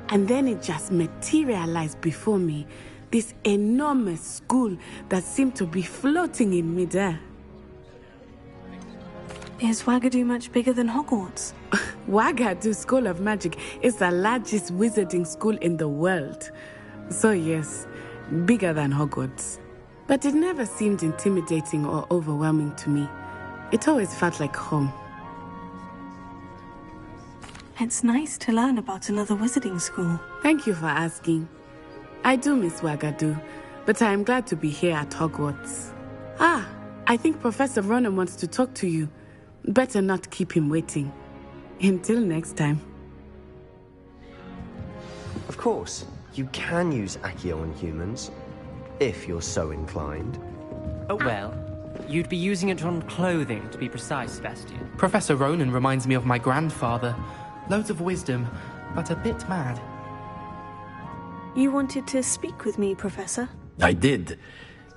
And then it just materialized before me, this enormous school that seemed to be floating in midair. Is Ouagadougou much bigger than Hogwarts? Ouagadougou School of Magic is the largest wizarding school in the world. So yes, bigger than Hogwarts. But it never seemed intimidating or overwhelming to me. It always felt like home. It's nice to learn about another wizarding school. Thank you for asking. I do miss Ouagadougou, but I am glad to be here at Hogwarts. Ah, I think Professor Ronen wants to talk to you. Better not keep him waiting. Until next time. Of course, you can use Accio on humans, if you're so inclined. Oh well, You'd be using it on clothing, to be precise, Sebastian. Professor Ronan reminds me of my grandfather. Loads of wisdom, but a bit mad. You wanted to speak with me, Professor? I did.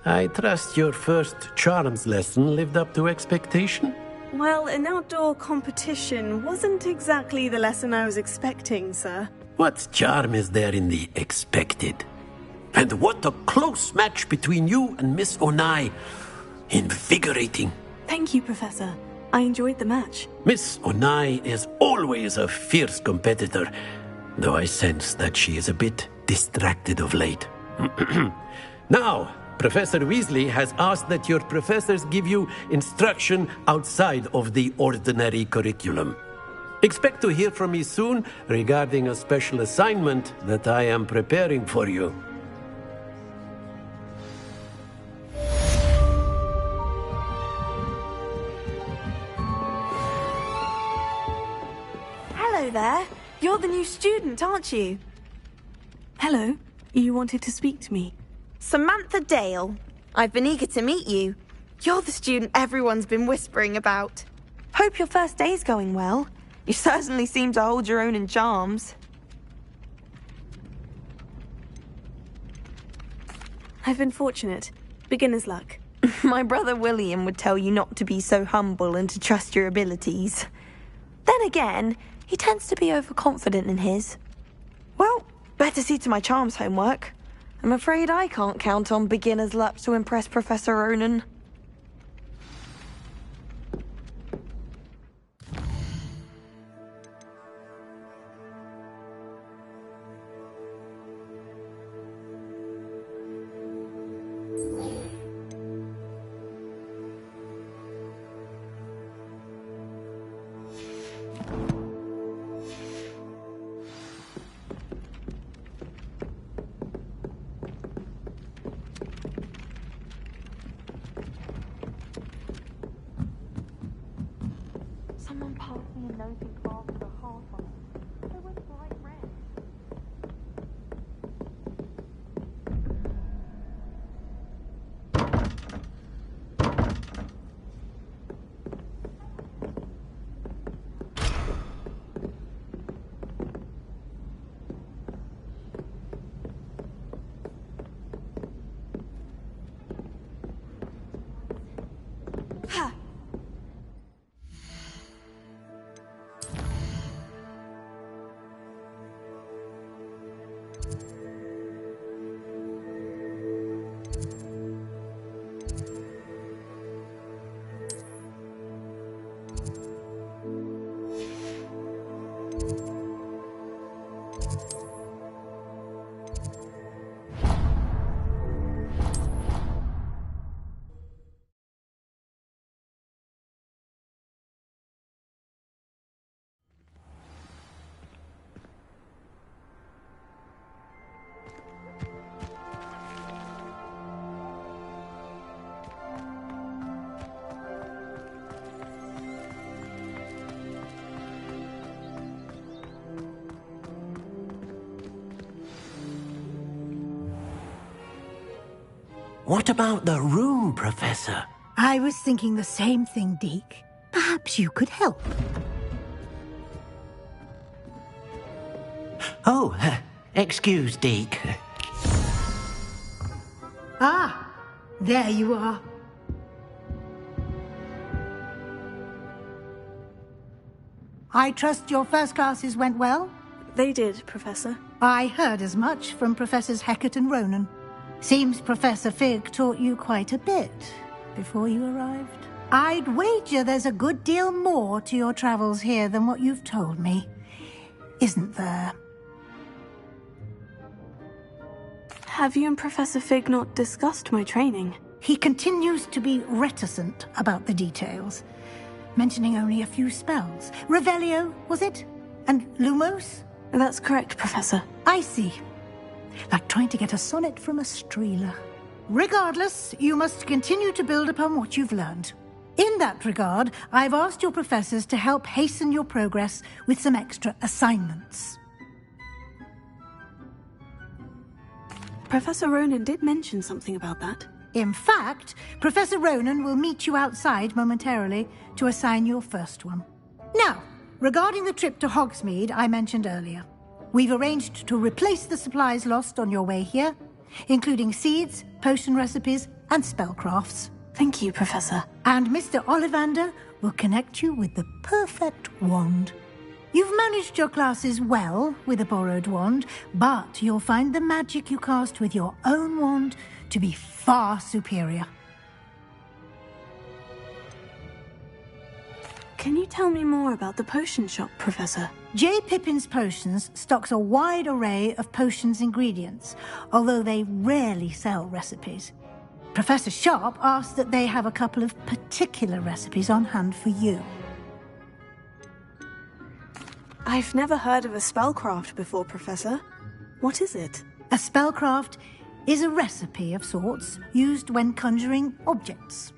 I trust your first charms lesson lived up to expectation? Well, an outdoor competition wasn't exactly the lesson I was expecting, sir. What charm is there in the expected? And what a close match between you and Miss Onai. Invigorating. Thank you, Professor. I enjoyed the match. Miss Onai is always a fierce competitor, though I sense that she is a bit distracted of late. Now, Professor Weasley has asked that your professors give you instruction outside of the ordinary curriculum. Expect to hear from me soon regarding a special assignment that I am preparing for you. Hello there. You're the new student, aren't you? Hello. You wanted to speak to me? Samantha Dale. I've been eager to meet you. You're the student everyone's been whispering about. Hope your first day's going well. You certainly seem to hold your own in charms. I've been fortunate. Beginner's luck. My brother William would tell you not to be so humble and to trust your abilities. Then again, he tends to be overconfident in his. Well, better see to my charms homework. I'm afraid I can't count on beginner's luck to impress Professor Ronan. Someone passed me a note in class with a heart on it. It was bright red. Ha! What about the room, Professor? I was thinking the same thing, Deke. Perhaps you could help. Oh, excuse, Deke. Ah, there you are. I trust your first classes went well? They did, Professor. I heard as much from Professors Hecat and Ronan. Seems Professor Fig taught you quite a bit before you arrived. I'd wager there's a good deal more to your travels here than what you've told me. Isn't there? Have you and Professor Fig not discussed my training? He continues to be reticent about the details, mentioning only a few spells. Revelio, was it? And Lumos? That's correct, Professor. I see. Like trying to get a sonnet from a streeler. Regardless, you must continue to build upon what you've learned. In that regard, I've asked your professors to help hasten your progress with some extra assignments. Professor Ronan did mention something about that. In fact, Professor Ronan will meet you outside momentarily to assign your first one. Now, regarding the trip to Hogsmeade I mentioned earlier, we've arranged to replace the supplies lost on your way here, including seeds, potion recipes, and spellcrafts. Thank you, Professor. And Mr. Ollivander will connect you with the perfect wand. You've managed your classes well with a borrowed wand, but you'll find the magic you cast with your own wand to be far superior. Can you tell me more about the potion shop, Professor? J. Pippin's Potions stocks a wide array of potions ingredients, although they rarely sell recipes. Professor Sharp asked that they have a couple of particular recipes on hand for you. I've never heard of a spellcraft before, Professor. What is it? A spellcraft is a recipe of sorts used when conjuring objects.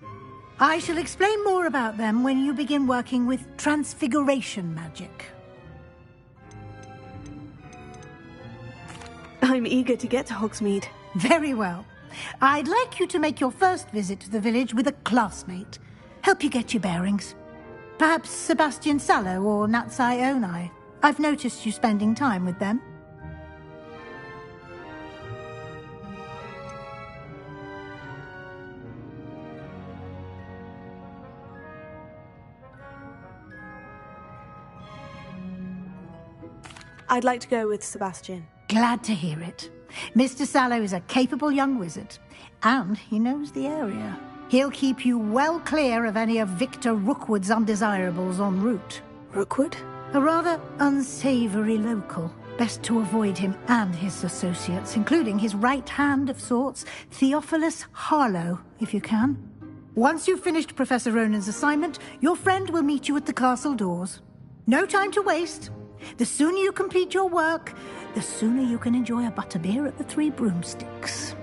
I shall explain more about them when you begin working with transfiguration magic. I'm eager to get to Hogsmeade. Very well. I'd like you to make your first visit to the village with a classmate. Help you get your bearings. Perhaps Sebastian Sallow or Natsai Onai. I've noticed you spending time with them. I'd like to go with Sebastian. Glad to hear it. Mr. Sallow is a capable young wizard, and he knows the area. He'll keep you well clear of any of Victor Rookwood's undesirables en route. Rookwood? A rather unsavory local. Best to avoid him and his associates, including his right hand of sorts, Theophilus Harlow, if you can. Once you've finished Professor Ronan's assignment, your friend will meet you at the castle doors. No time to waste. The sooner you complete your work, the sooner you can enjoy a butterbeer at the Three Broomsticks.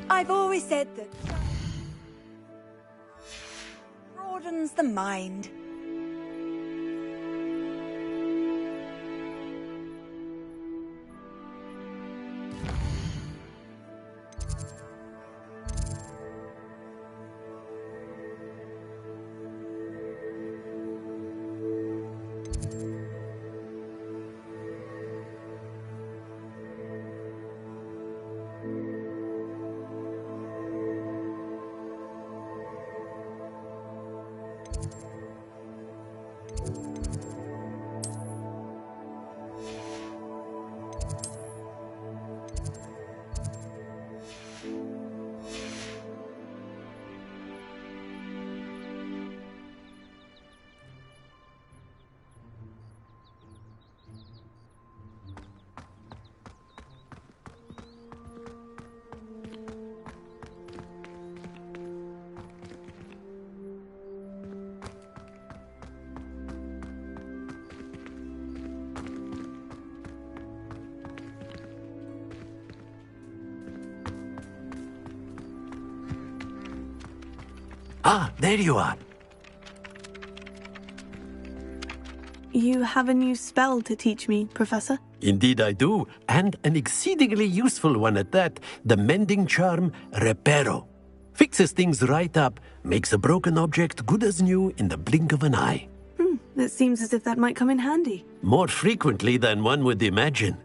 I've always said that broadens the mind. Ah, there you are. You have a new spell to teach me, Professor? Indeed I do, and an exceedingly useful one at that. The mending charm, Reparo. Fixes things right up, makes a broken object good as new in the blink of an eye. It seems as if that might come in handy. More frequently than one would imagine.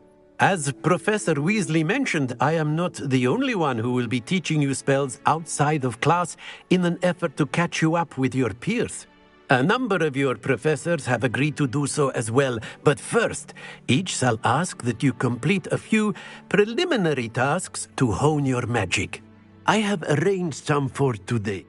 As Professor Weasley mentioned, I am not the only one who will be teaching you spells outside of class in an effort to catch you up with your peers. A number of your professors have agreed to do so as well, but first, each shall ask that you complete a few preliminary tasks to hone your magic. I have arranged some for today.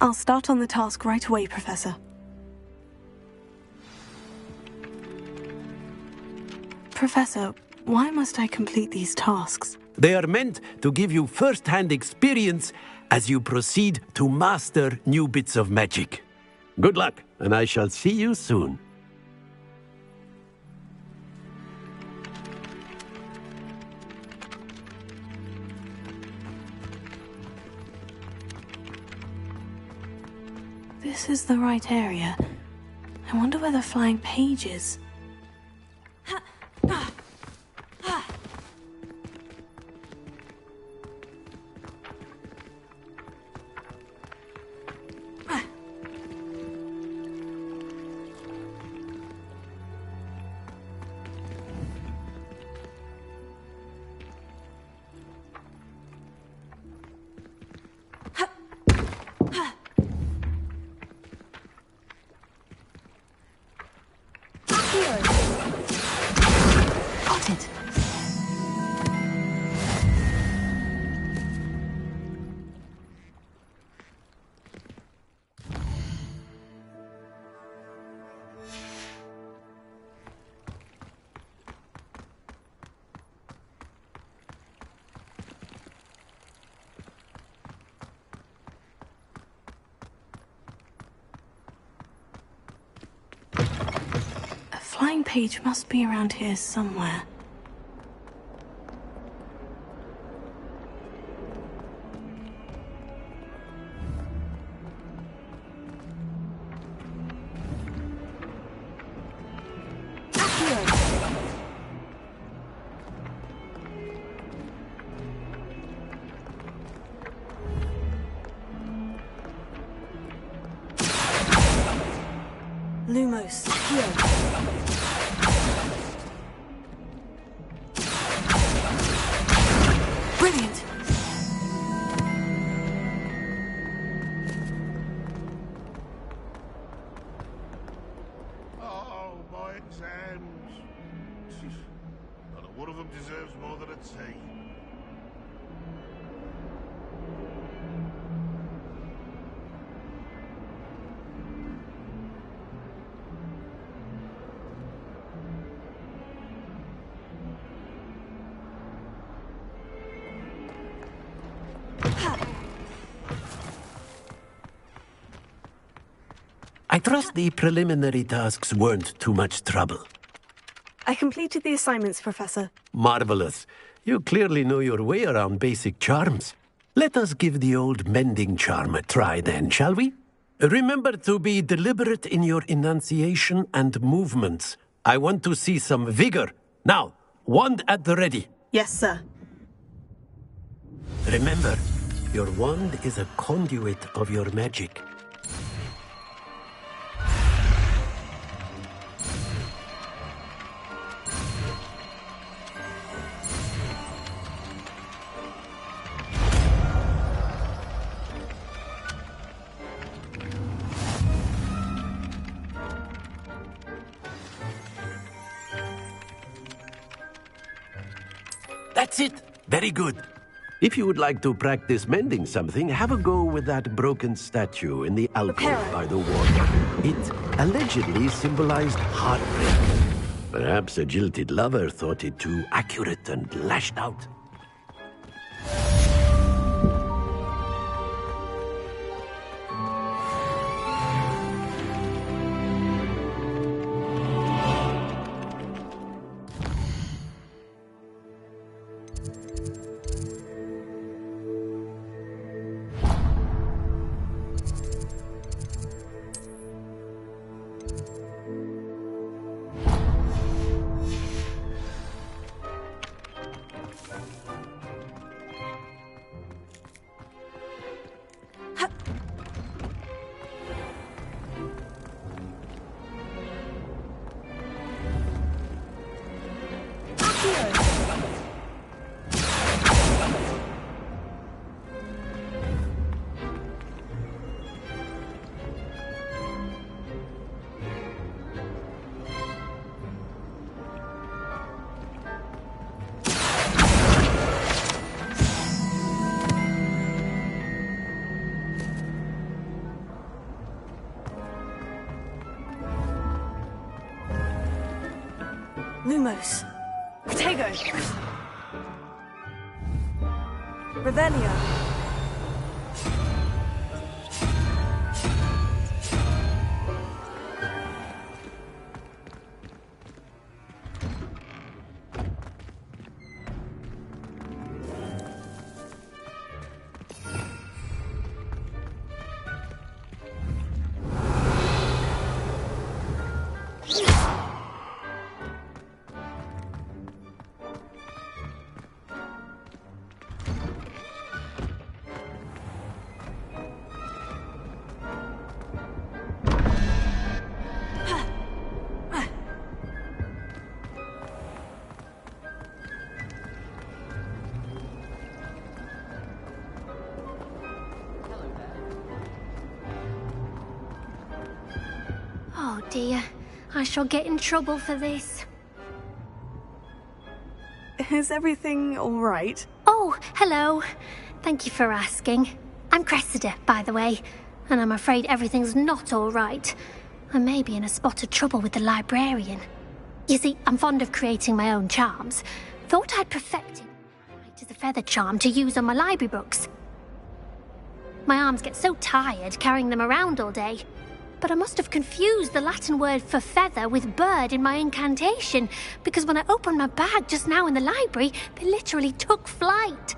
I'll start on the task right away, Professor. Professor, why must I complete these tasks? They are meant to give you first-hand experience as you proceed to master new bits of magic. Good luck, and I shall see you soon. This is the right area. I wonder where the flying page is. Flying page must be around here somewhere. Lumos, here. Brilliant! Oh, my exams. Not one of them deserves more than a T. I trust the preliminary tasks weren't too much trouble. I completed the assignments, Professor. Marvelous. You clearly know your way around basic charms. Let us give the old mending charm a try then, shall we? Remember to be deliberate in your enunciation and movements. I want to see some vigor. Now, wand at the ready. Yes, sir. Remember, your wand is a conduit of your magic. That's it. Very good. If you would like to practice mending something, have a go with that broken statue in the alcove by the water. It allegedly symbolized heartbreak. Perhaps a jilted lover thought it too accurate and lashed out. Lumos. Protego. Revelio. Oh dear, I shall get in trouble for this. Is everything all right? Oh, hello. Thank you for asking. I'm Cressida, by the way, and I'm afraid everything's not all right. I may be in a spot of trouble with the librarian. You see, I'm fond of creating my own charms. Thought I'd perfected it as a feather charm to use on my library books. My arms get so tired carrying them around all day. But I must have confused the Latin word for feather with bird in my incantation, because when I opened my bag just now in the library, they literally took flight.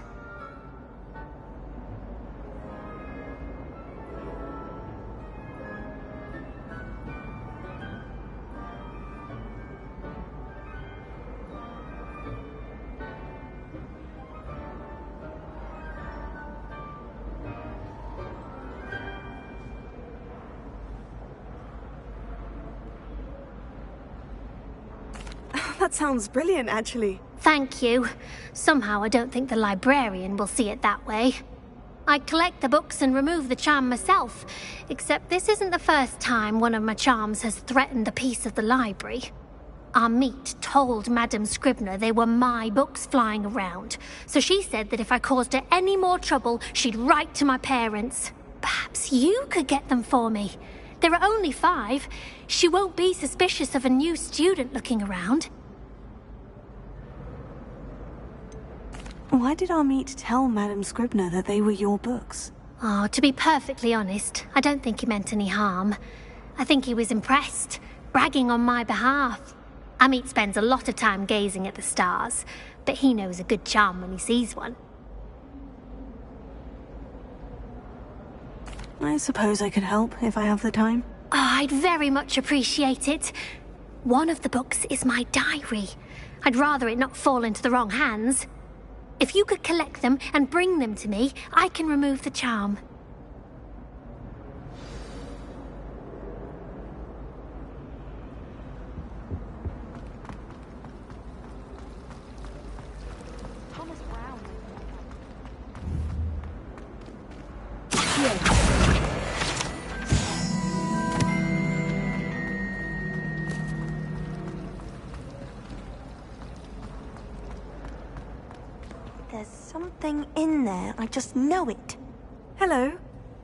That sounds brilliant, actually. Thank you. Somehow I don't think the librarian will see it that way. I collect the books and remove the charm myself, except this isn't the first time one of my charms has threatened the peace of the library. Amit told Madame Scribner they were my books flying around, so she said that if I caused her any more trouble, she'd write to my parents. Perhaps you could get them for me. There are only 5. She won't be suspicious of a new student looking around. Why did Amit tell Madame Scribner that they were your books? Oh, to be perfectly honest, I don't think he meant any harm. I think he was impressed, bragging on my behalf. Amit spends a lot of time gazing at the stars, but he knows a good charm when he sees one. I suppose I could help if I have the time. Oh, I'd very much appreciate it. One of the books is my diary. I'd rather it not fall into the wrong hands. If you could collect them and bring them to me, I can remove the charm. Thomas Brown. There's something in there. I just know it. Hello.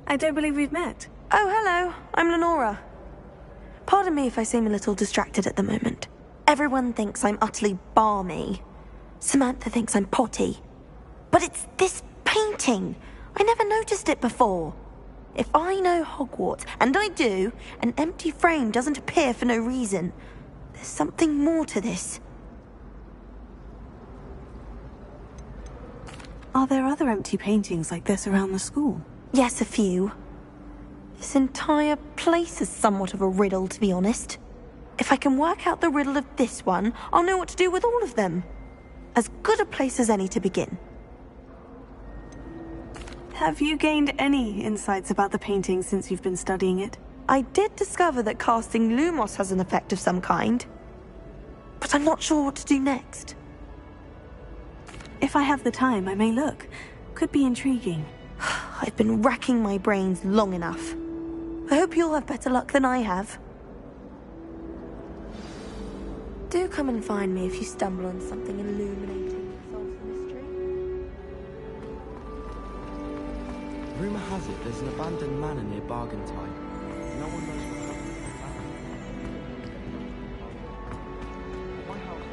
I don't believe we've met. Oh, hello. I'm Lenora. Pardon me if I seem a little distracted at the moment. Everyone thinks I'm utterly balmy. Samantha thinks I'm potty. But it's this painting. I never noticed it before. If I know Hogwarts, and I do, an empty frame doesn't appear for no reason. There's something more to this. Are there other empty paintings like this around the school? Yes, a few. This entire place is somewhat of a riddle, to be honest. If I can work out the riddle of this one, I'll know what to do with all of them. As good a place as any to begin. Have you gained any insights about the painting since you've been studying it? I did discover that casting Lumos has an effect of some kind. But I'm not sure what to do next. If I have the time, I may look. Could be intriguing. I've been racking my brains long enough. I hope you'll have better luck than I have. Do come and find me if you stumble on something illuminating that solves the mystery. Rumour has it there's an abandoned manor near Bargentine. No one knows what happened to the family. My house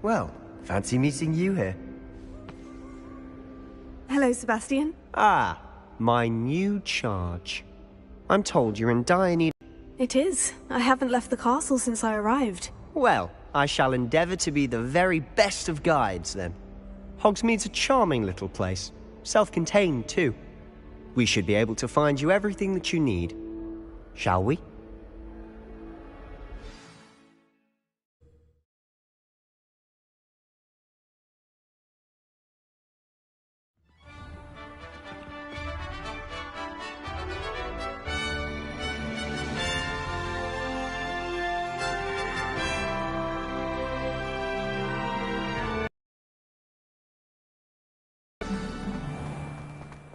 Well, fancy meeting you here. Hello, Sebastian. Ah, my new charge. I'm told you're in dire need. It is. I haven't left the castle since I arrived. Well, I shall endeavour to be the very best of guides, then. Hogsmeade's a charming little place. Self-contained, too. We should be able to find you everything that you need. Shall we?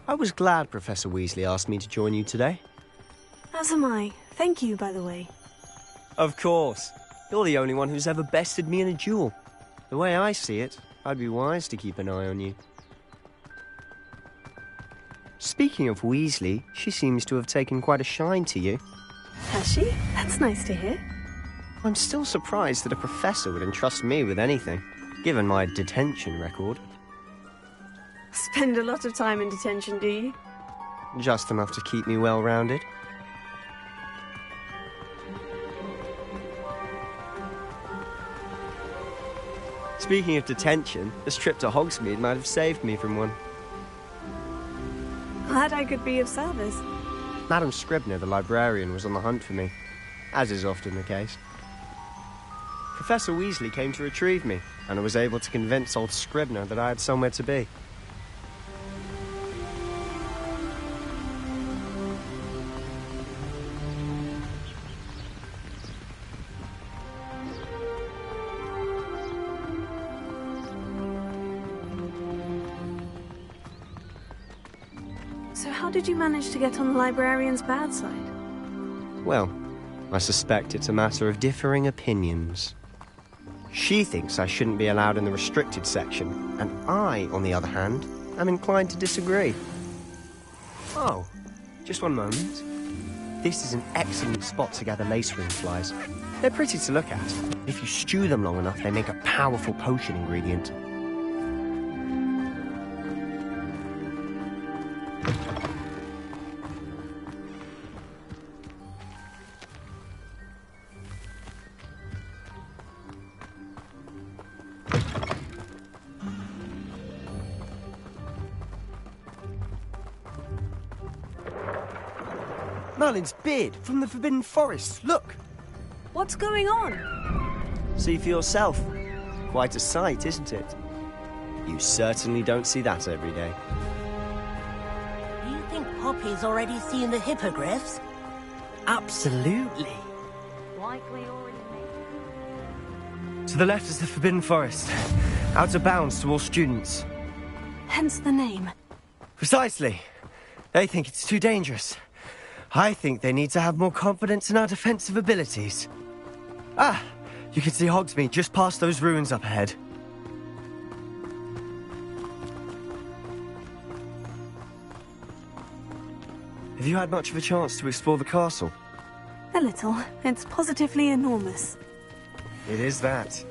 I was glad Professor Weasley asked me to join you today. As am I. Thank you, by the way. Of course. You're the only one who's ever bested me in a duel. The way I see it, I'd be wise to keep an eye on you. Speaking of Weasley, she seems to have taken quite a shine to you. Has she? That's nice to hear. I'm still surprised that a professor would entrust me with anything, given my detention record. Spend a lot of time in detention, do you? Just enough to keep me well-rounded. Speaking of detention, this trip to Hogsmeade might have saved me from one. Glad I could be of service. Madam Scribner, the librarian, was on the hunt for me, as is often the case. Professor Weasley came to retrieve me, and I was able to convince old Scribner that I had somewhere to be. So how did you manage to get on the librarian's bad side? Well, I suspect it's a matter of differing opinions. She thinks I shouldn't be allowed in the restricted section, and I, on the other hand, am inclined to disagree. Oh, just one moment. This is an excellent spot to gather lacewing flies. They're pretty to look at. If you stew them long enough, they make a powerful potion ingredient. Merlin's beard from the Forbidden Forest. Look! What's going on? See for yourself. Quite a sight, isn't it? You certainly don't see that every day. Do you think Poppy's already seen the hippogriffs? Absolutely. Likely already made. To the left is the Forbidden Forest. Out of bounds to all students. Hence the name. Precisely. They think it's too dangerous. I think they need to have more confidence in our defensive abilities. Ah! You can see Hogsmeade just past those ruins up ahead. Have you had much of a chance to explore the castle? A little. It's positively enormous. It is that.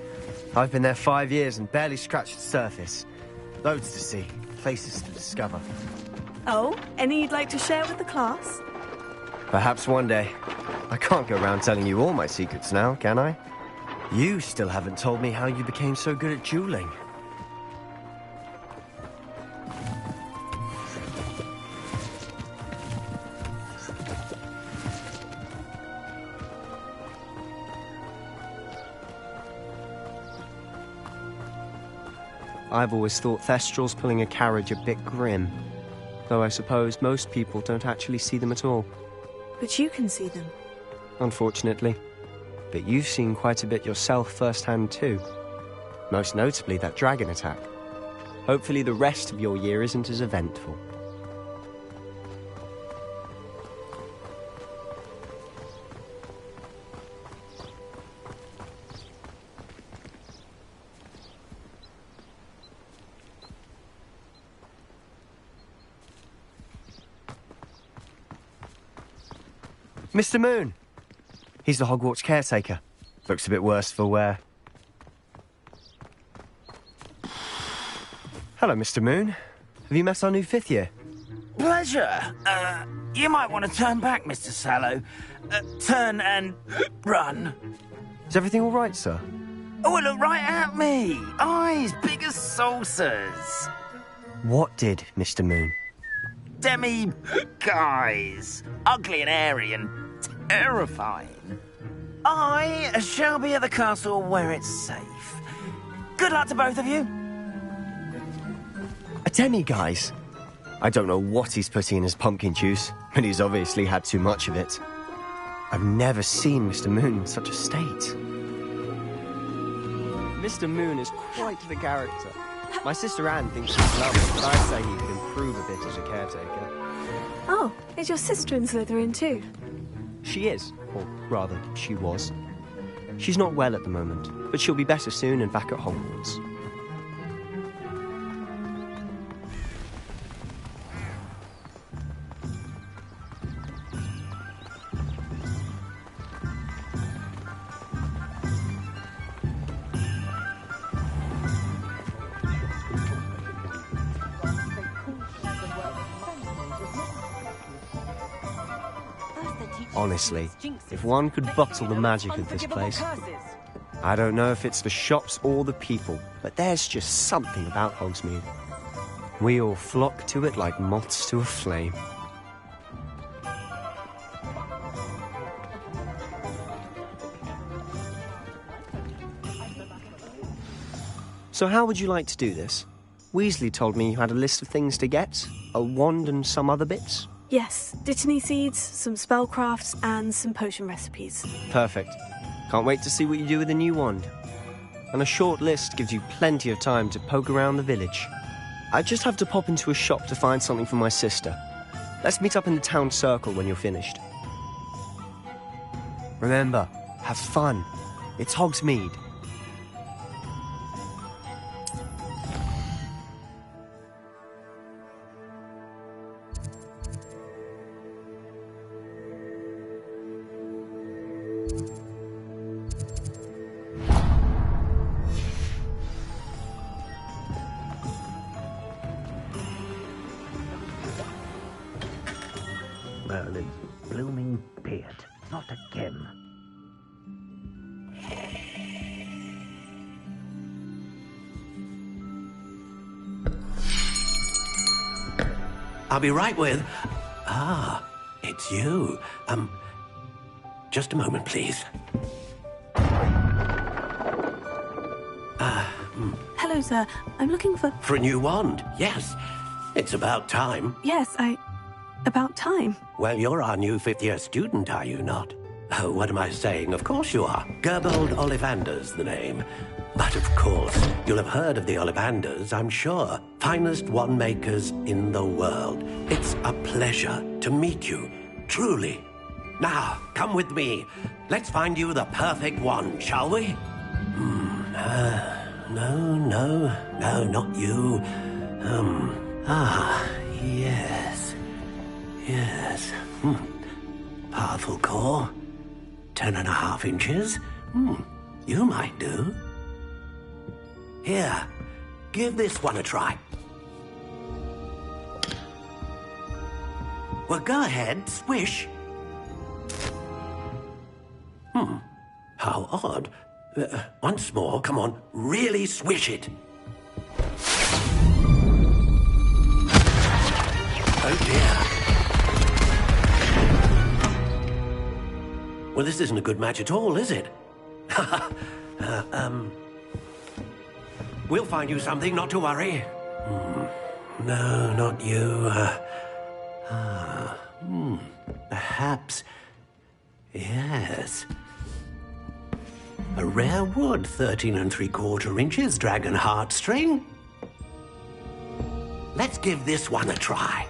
I've been there 5 years and barely scratched the surface. Loads to see, places to discover. Oh, any you'd like to share with the class? Perhaps one day. I can't go around telling you all my secrets now, can I? You still haven't told me how you became so good at dueling. I've always thought Thestrals pulling a carriage a bit grim, though I suppose most people don't actually see them at all. But you can see them. Unfortunately. But you've seen quite a bit yourself firsthand too. Most notably that dragon attack. Hopefully the rest of your year isn't as eventful. Mr. Moon! He's the Hogwarts caretaker. Looks a bit worse for wear. Hello, Mr. Moon. Have you met our new 5th year? Pleasure. You might want to turn back, Mr. Sallow. Turn and run. Is everything all right, sir? Oh, look right at me. Eyes big as saucers. What did, Mr. Moon? Guys. Ugly and airy and terrifying. I shall be at the castle where it's safe. Good luck to both of you. A demi-guise? I don't know what he's putting in his pumpkin juice, but he's obviously had too much of it. I've never seen Mr. Moon in such a state. Mr. Moon is quite the character. My sister Anne thinks he's lovely, but I'd say he could improve a bit as a caretaker. Oh, is your sister in Slytherin too? She is, or rather, she was. She's not well at the moment, but she'll be better soon and back at Hogwarts. Honestly, if one could bottle the magic of this place. I don't know if it's the shops or the people, but there's just something about Hogsmeade. We all flock to it like moths to a flame. So how would you like to do this? Weasley told me you had a list of things to get, a wand and some other bits. Yes, Dittany seeds, some spellcrafts, and some potion recipes. Perfect. Can't wait to see what you do with the new wand. And a short list gives you plenty of time to poke around the village. I just have to pop into a shop to find something for my sister. Let's meet up in the town circle when you're finished. Remember, have fun. It's Hogsmeade. Merlin's blooming beard, not a gem. I'll be right with... Ah, it's you. Just a moment, please. Hello, sir. I'm looking for... For a new wand, yes. It's about time. Yes, about time. Well, you're our new 5th year student, are you not? Oh, what am I saying? Of course you are. Gerbold Ollivander's the name. But of course, you'll have heard of the Ollivanders, I'm sure. Finest wand makers in the world. It's a pleasure to meet you, truly. Now, come with me. Let's find you the perfect wand, shall we? No, not you. Yes. Powerful core. 10.5 inches. You might do. Here, give this one a try. Well, go ahead, swish. How odd. Once more, come on, really swish it. Oh dear. Well, this isn't a good match at all, is it? We'll find you something, not to worry. No, not you. Perhaps. Yes. A rare wood, 13 3/4 inches, dragon heartstring. Let's give this one a try.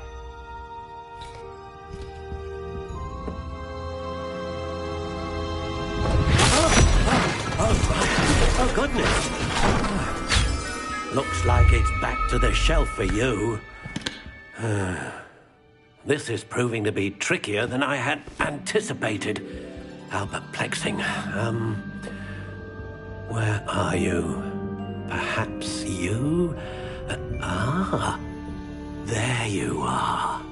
Oh, goodness. Looks like it's back to the shelf for you. This is proving to be trickier than I had anticipated. How perplexing. Where are you? Perhaps you? There you are.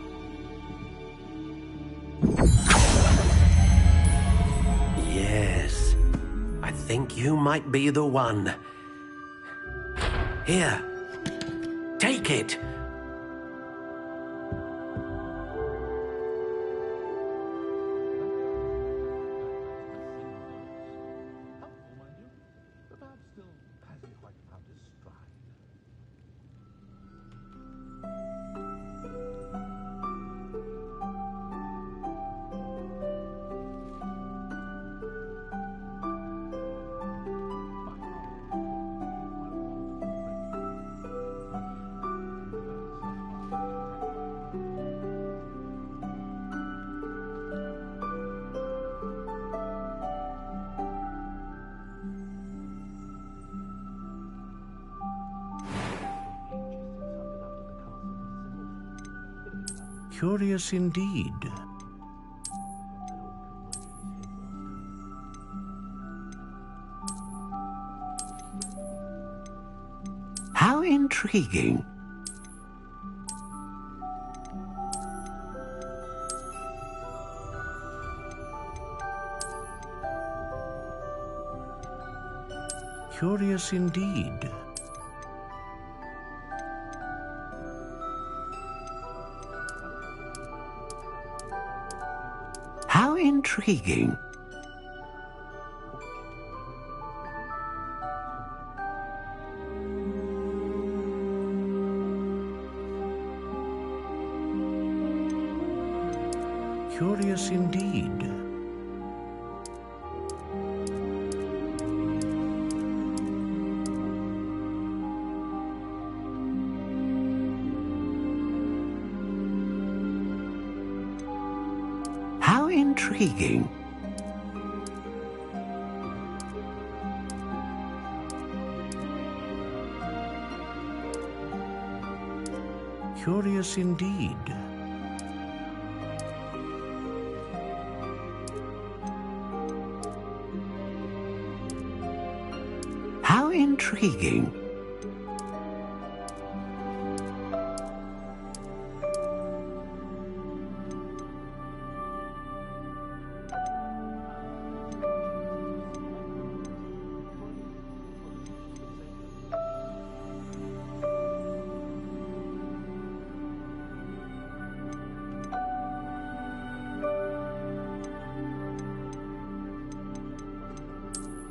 Yes, I think you might be the one. Here, take it. Curious indeed. How intriguing. Curious indeed. How intriguing. Curious indeed. How intriguing. Curious indeed. How intriguing.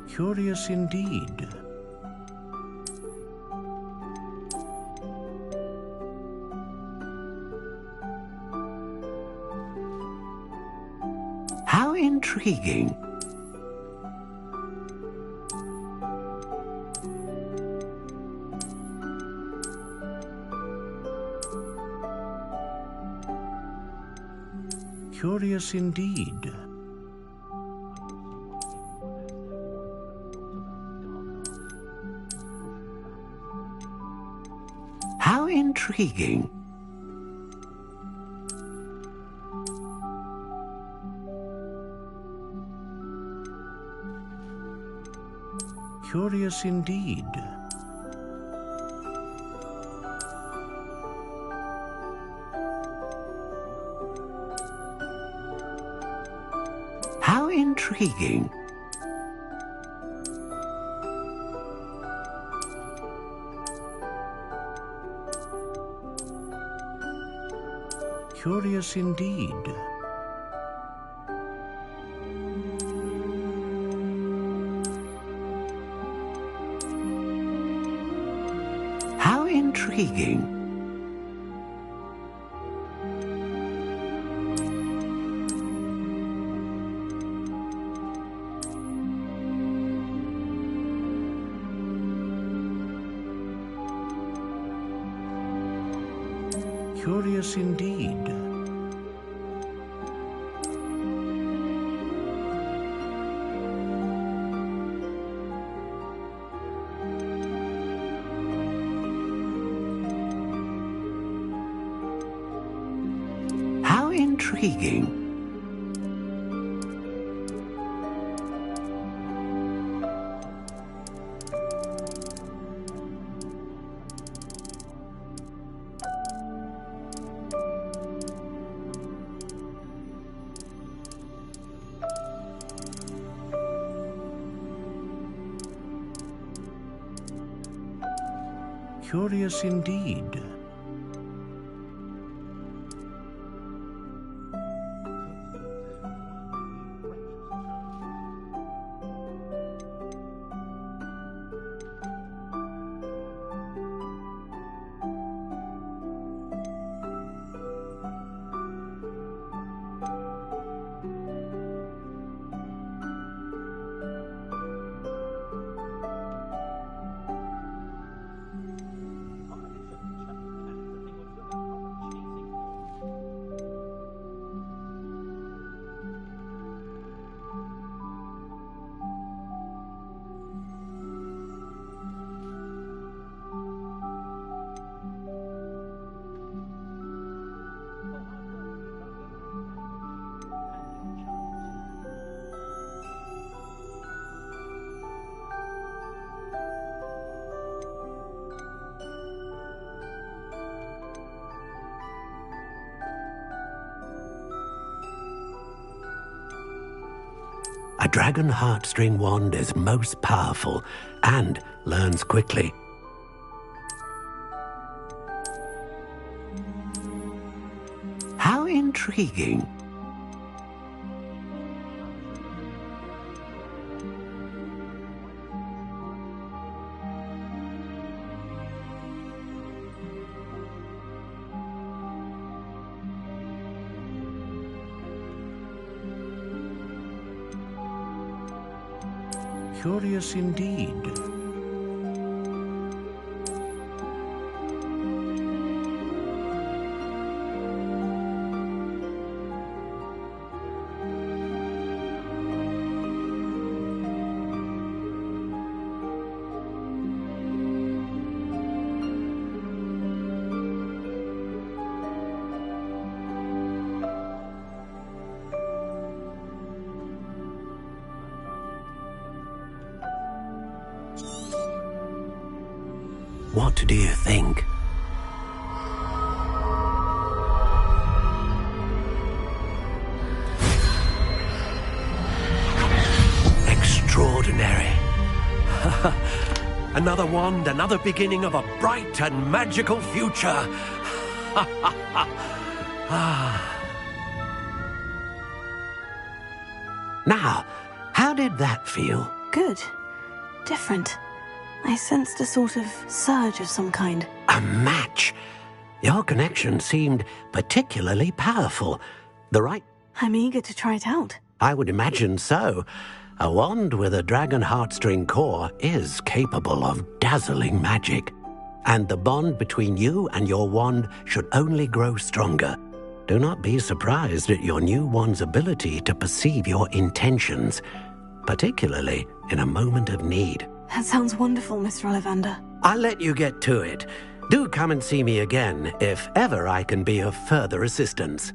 Curious indeed. How intriguing. Curious indeed. How intriguing. Curious indeed. How intriguing. Curious indeed. How intriguing. Curious indeed. How intriguing. Curious indeed. A dragon heartstring wand is most powerful and learns quickly. How intriguing. Curious indeed. What do you think? Extraordinary. Another wand, another beginning of a bright and magical future. Now, how did that feel? Good. Different. I sensed a sort of surge of some kind. A match? Your connection seemed particularly powerful. The right... I'm eager to try it out. I would imagine so. A wand with a dragon heartstring core is capable of dazzling magic. And the bond between you and your wand should only grow stronger. Do not be surprised at your new wand's ability to perceive your intentions, particularly in a moment of need. That sounds wonderful, Mr. Ollivander. I'll let you get to it. Do come and see me again if ever I can be of further assistance.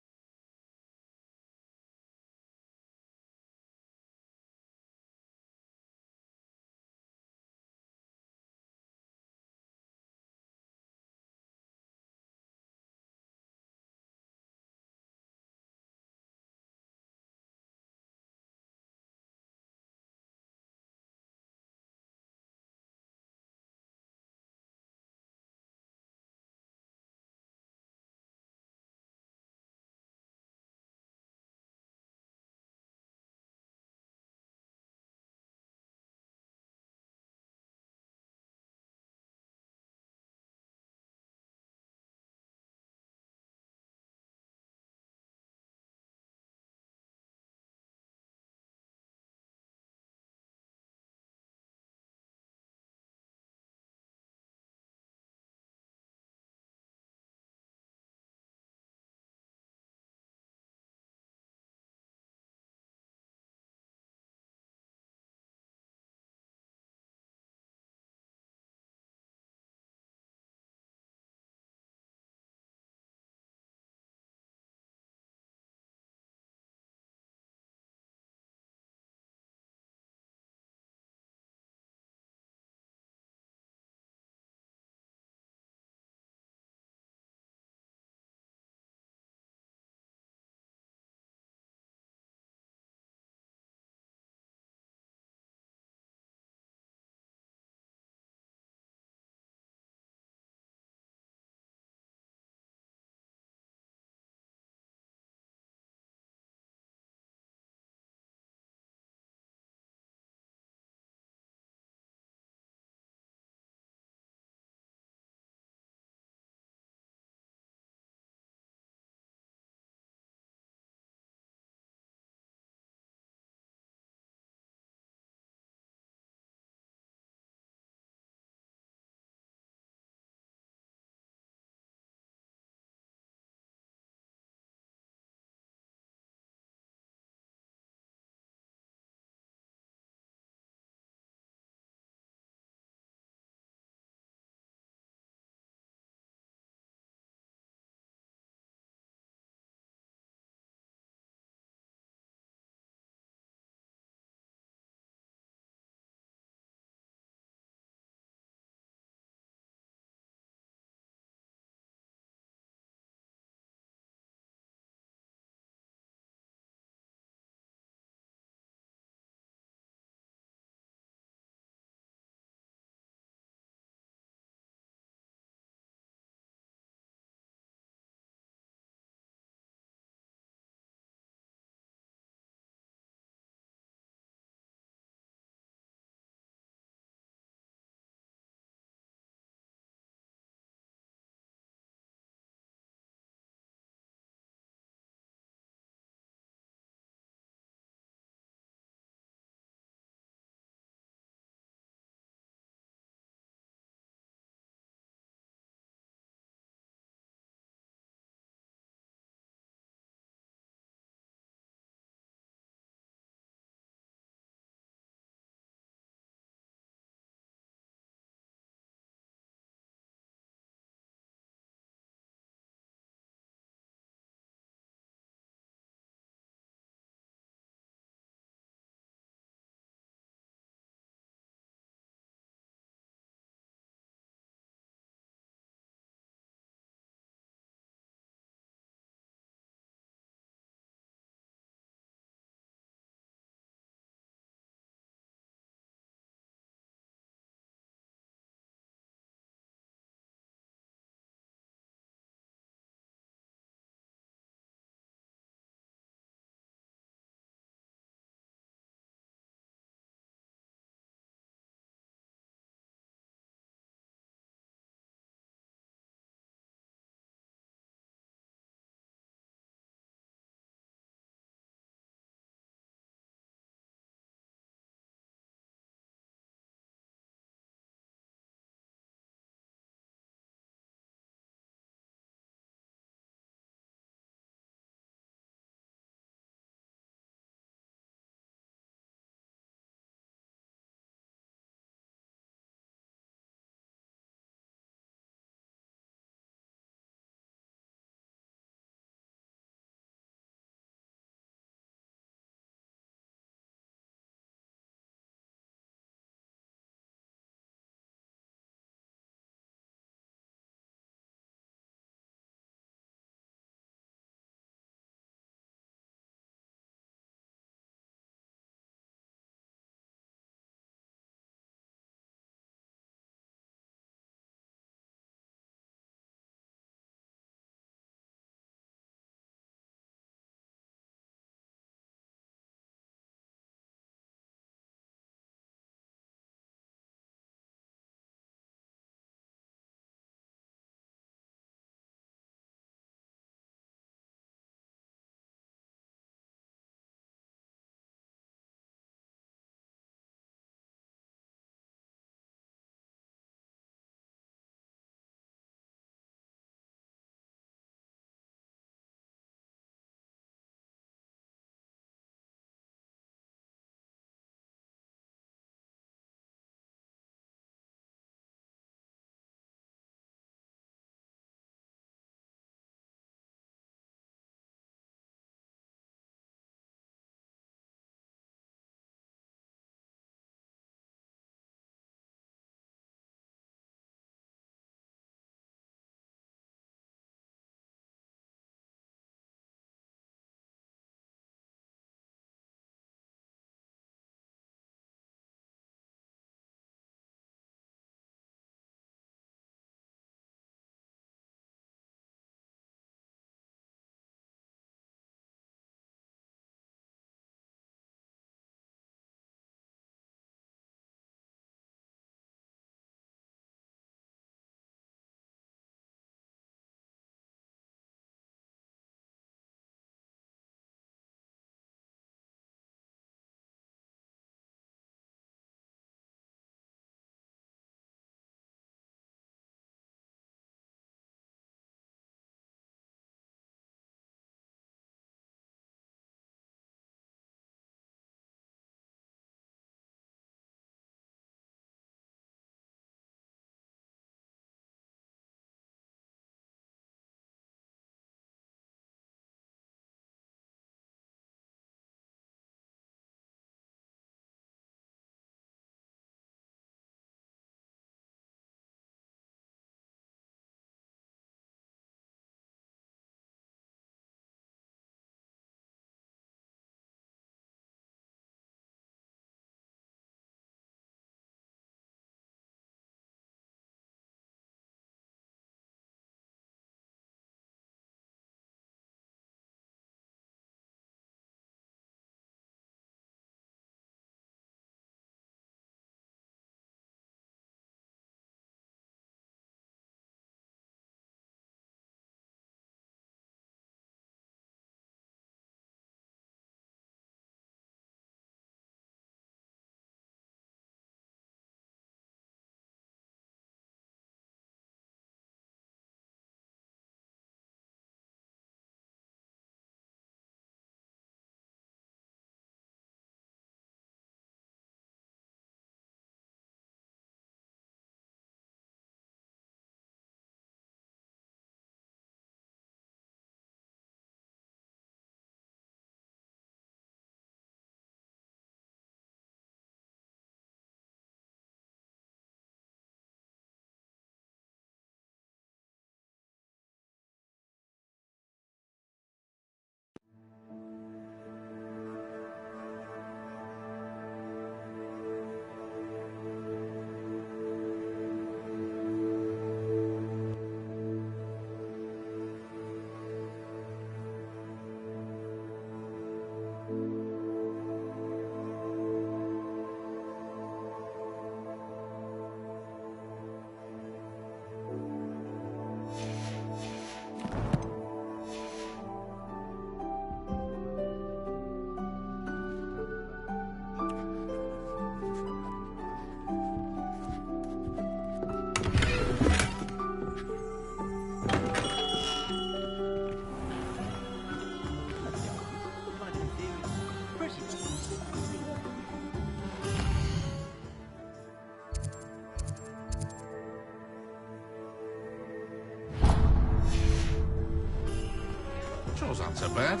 Those aren't so bad.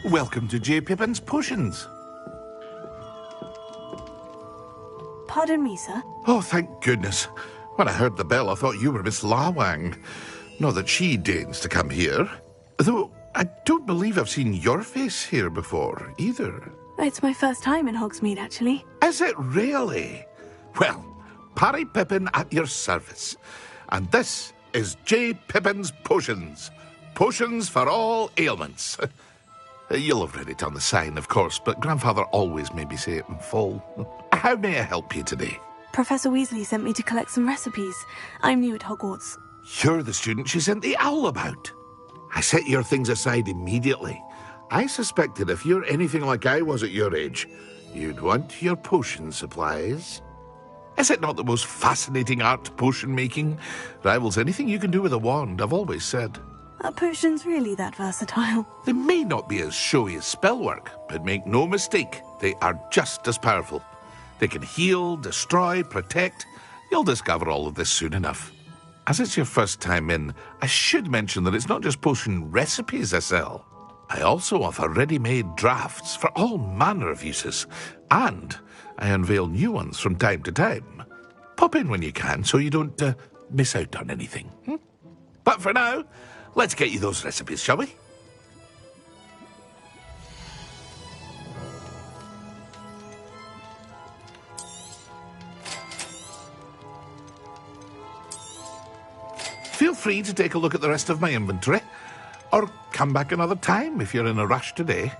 Welcome to J. Pippin's Potions. Pardon me, sir. Oh, thank goodness. When I heard the bell, I thought you were Miss Lawang. Not that she deigns to come here. Though I don't believe I've seen your face here before, either. It's my first time in Hogsmeade, actually. Is it really? Well, Parry Pippin at your service. And this is J. Pippin's Potions. Potions for all ailments. You'll have read it on the sign, of course, but Grandfather always made me say it in full. How may I help you today? Professor Weasley sent me to collect some recipes. I'm new at Hogwarts. You're the student she sent the owl about. I set your things aside immediately. I suspected if you're anything like I was at your age, you'd want your potion supplies. Is it not the most fascinating art, potion making? Rivals anything you can do with a wand, I've always said. Are potions really that versatile? They may not be as showy as spellwork, but make no mistake, they are just as powerful. They can heal, destroy, protect. You'll discover all of this soon enough. As it's your first time in, I should mention that it's not just potion recipes I sell. I also offer ready-made drafts for all manner of uses, and I unveil new ones from time to time. Pop in when you can so you don't miss out on anything. But for now, let's get you those recipes, shall we? Feel free to take a look at the rest of my inventory, or come back another time if you're in a rush today.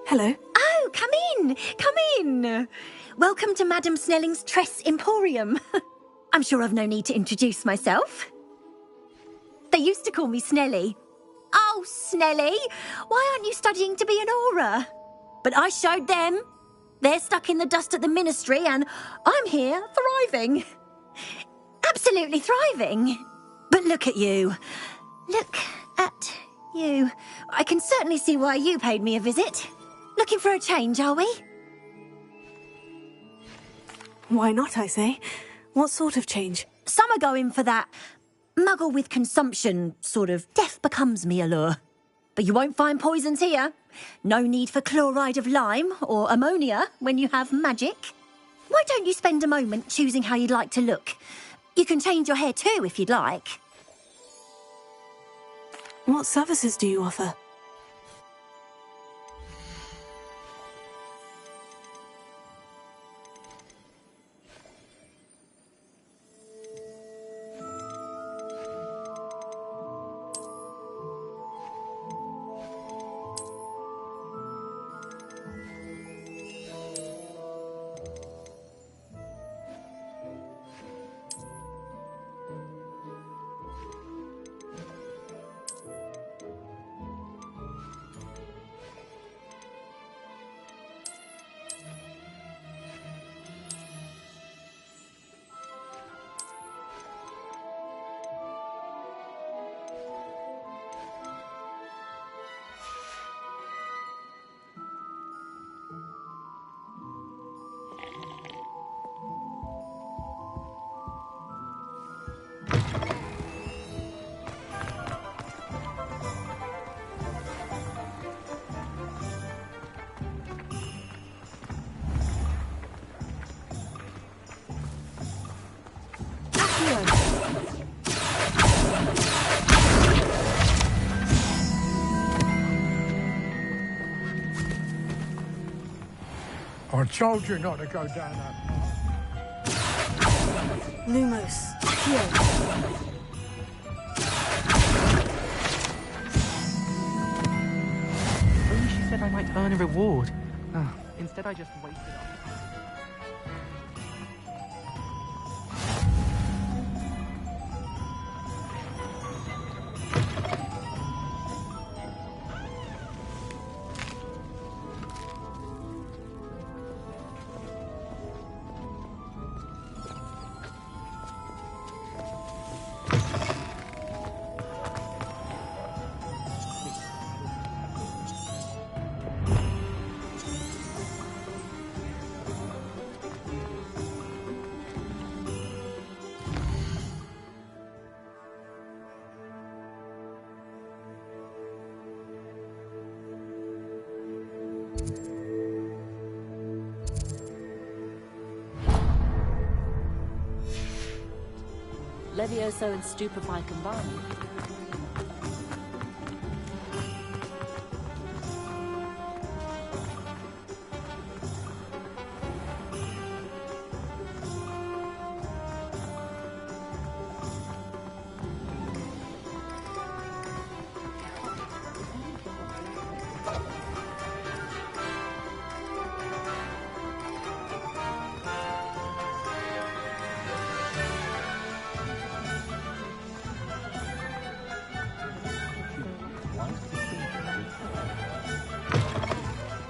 Hello. Oh, come in! Come in! Welcome to Madame Snelling's Tress Emporium. I'm sure I've no need to introduce myself. They used to call me Snelly. Oh, Snelly, why aren't you studying to be an Auror? But I showed them. They're stuck in the dust at the Ministry and I'm here, thriving. absolutely thriving. But look at you. Look at you. I can certainly see why you paid me a visit. Looking for a change, are we? Why not, I say? What sort of change? Some are going for that muggle with consumption, sort of death becomes me allure. But you won't find poisons here. No need for chloride of lime or ammonia when you have magic. Why don't you spend a moment choosing how you'd like to look? You can change your hair too if you'd like. What services do you offer? I told you not to go down that path. Lumos, here. Only she said I might earn a reward. Instead I just wasted up. Levioso and Stupefy combined.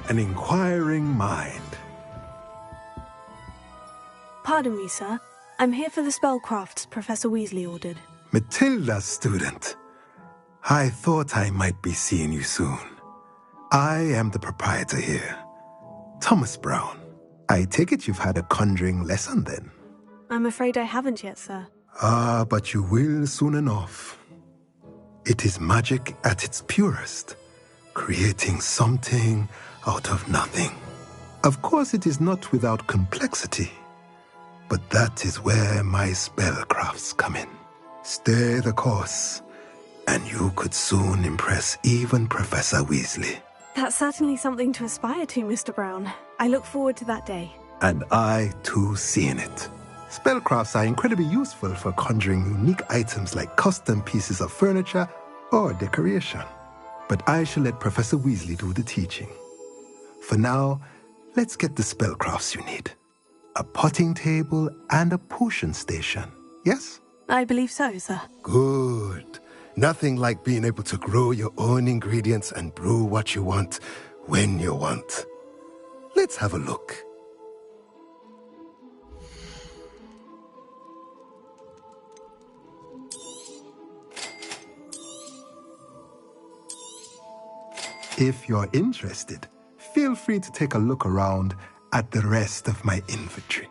An inquiring mind. Pardon me, sir. I'm here for the spellcrafts Professor Weasley ordered. Matilda, student. I thought I might be seeing you soon. I am the proprietor here, Thomas Brown. I take it you've had a conjuring lesson then? I'm afraid I haven't yet, sir. Ah, but you will soon enough. It is magic at its purest, creating something out of nothing. Of course, it is not without complexity, but that is where my spellcrafts come in. Stay the course, and you could soon impress even Professor Weasley. That's certainly something to aspire to, Mr. Brown. I look forward to that day. And I, too, seeing it. Spellcrafts are incredibly useful for conjuring unique items like custom pieces of furniture or decoration. But I shall let Professor Weasley do the teaching. For now, let's get the spellcrafts you need. A potting table and a potion station, yes? I believe so, sir. Good. Nothing like being able to grow your own ingredients and brew what you want, when you want. Let's have a look. If you're interested, feel free to take a look around at the rest of my inventory.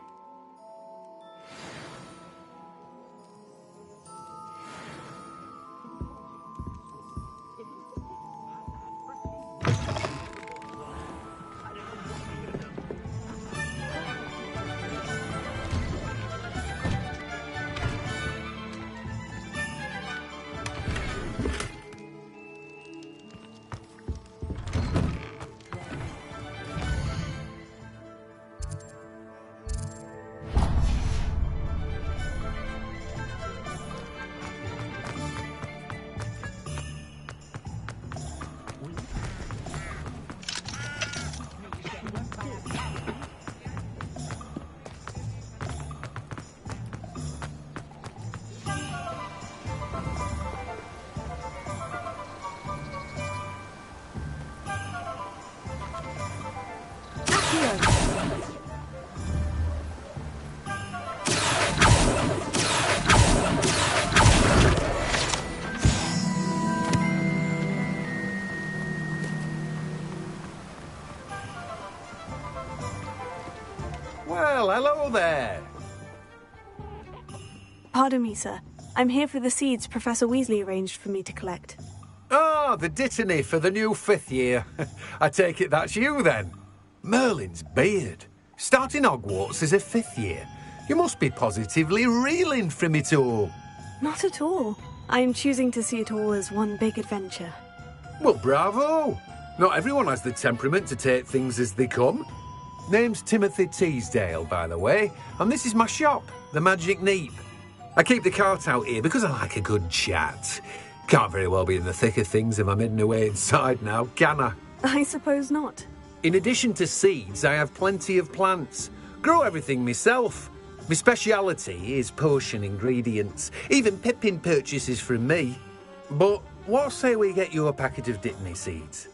Well, hello there. Pardon me, sir. I'm here for the seeds Professor Weasley arranged for me to collect. Ah, the Dittany for the new 5th year. I take it that's you, then. Merlin's beard. Starting Hogwarts as a 5th year. You must be positively reeling from it all. Not at all. I am choosing to see it all as one big adventure. Well, bravo. Not everyone has the temperament to take things as they come. Name's Timothy Teasdale, by the way, and this is my shop, the Magic Neep. I keep the cart out here because I like a good chat. Can't very well be in the thick of things if I'm hidden away inside now, can I? I suppose not. In addition to seeds, I have plenty of plants. Grow everything myself. My speciality is potion ingredients. Even Pippin purchases from me. But what say we get you a packet of Dittany seeds?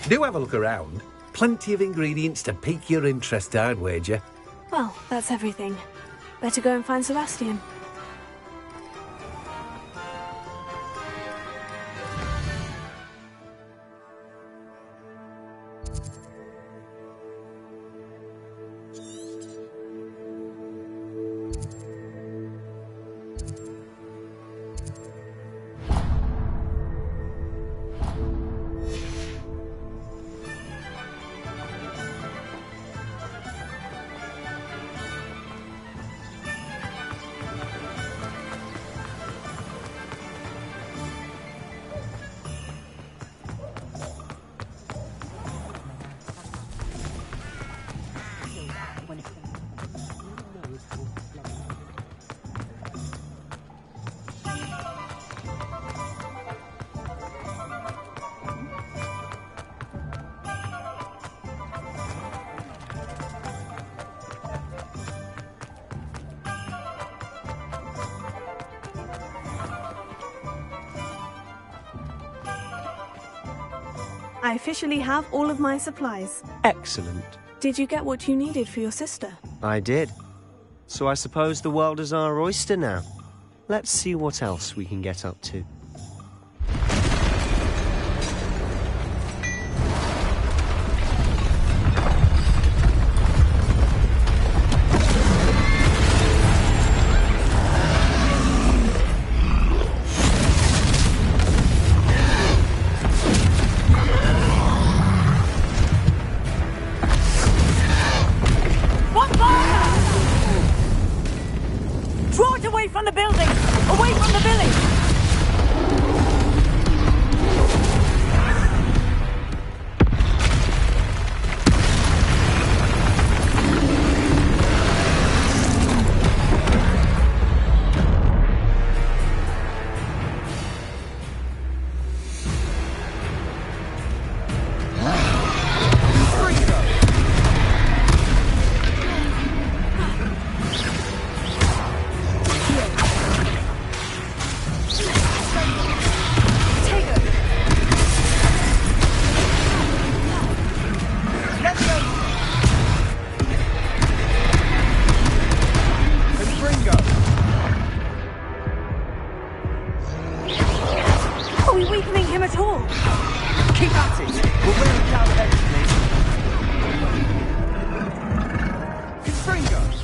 Do have a look around. Plenty of ingredients to pique your interest, I'd wager. Well, that's everything. Better go and find Sebastian. I officially have all of my supplies. Excellent. Did you get what you needed for your sister? I did. So I suppose the world is our oyster now. Let's see what else we can get up to. Draw it away from the building! Away from the village! at all. Keep at it! We'll bring them down eventually. Confringo!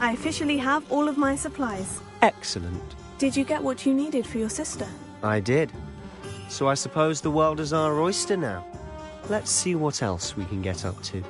I officially have all of my supplies. Excellent. Did you get what you needed for your sister? I did. So I suppose the world is our oyster now. Let's see what else we can get up to.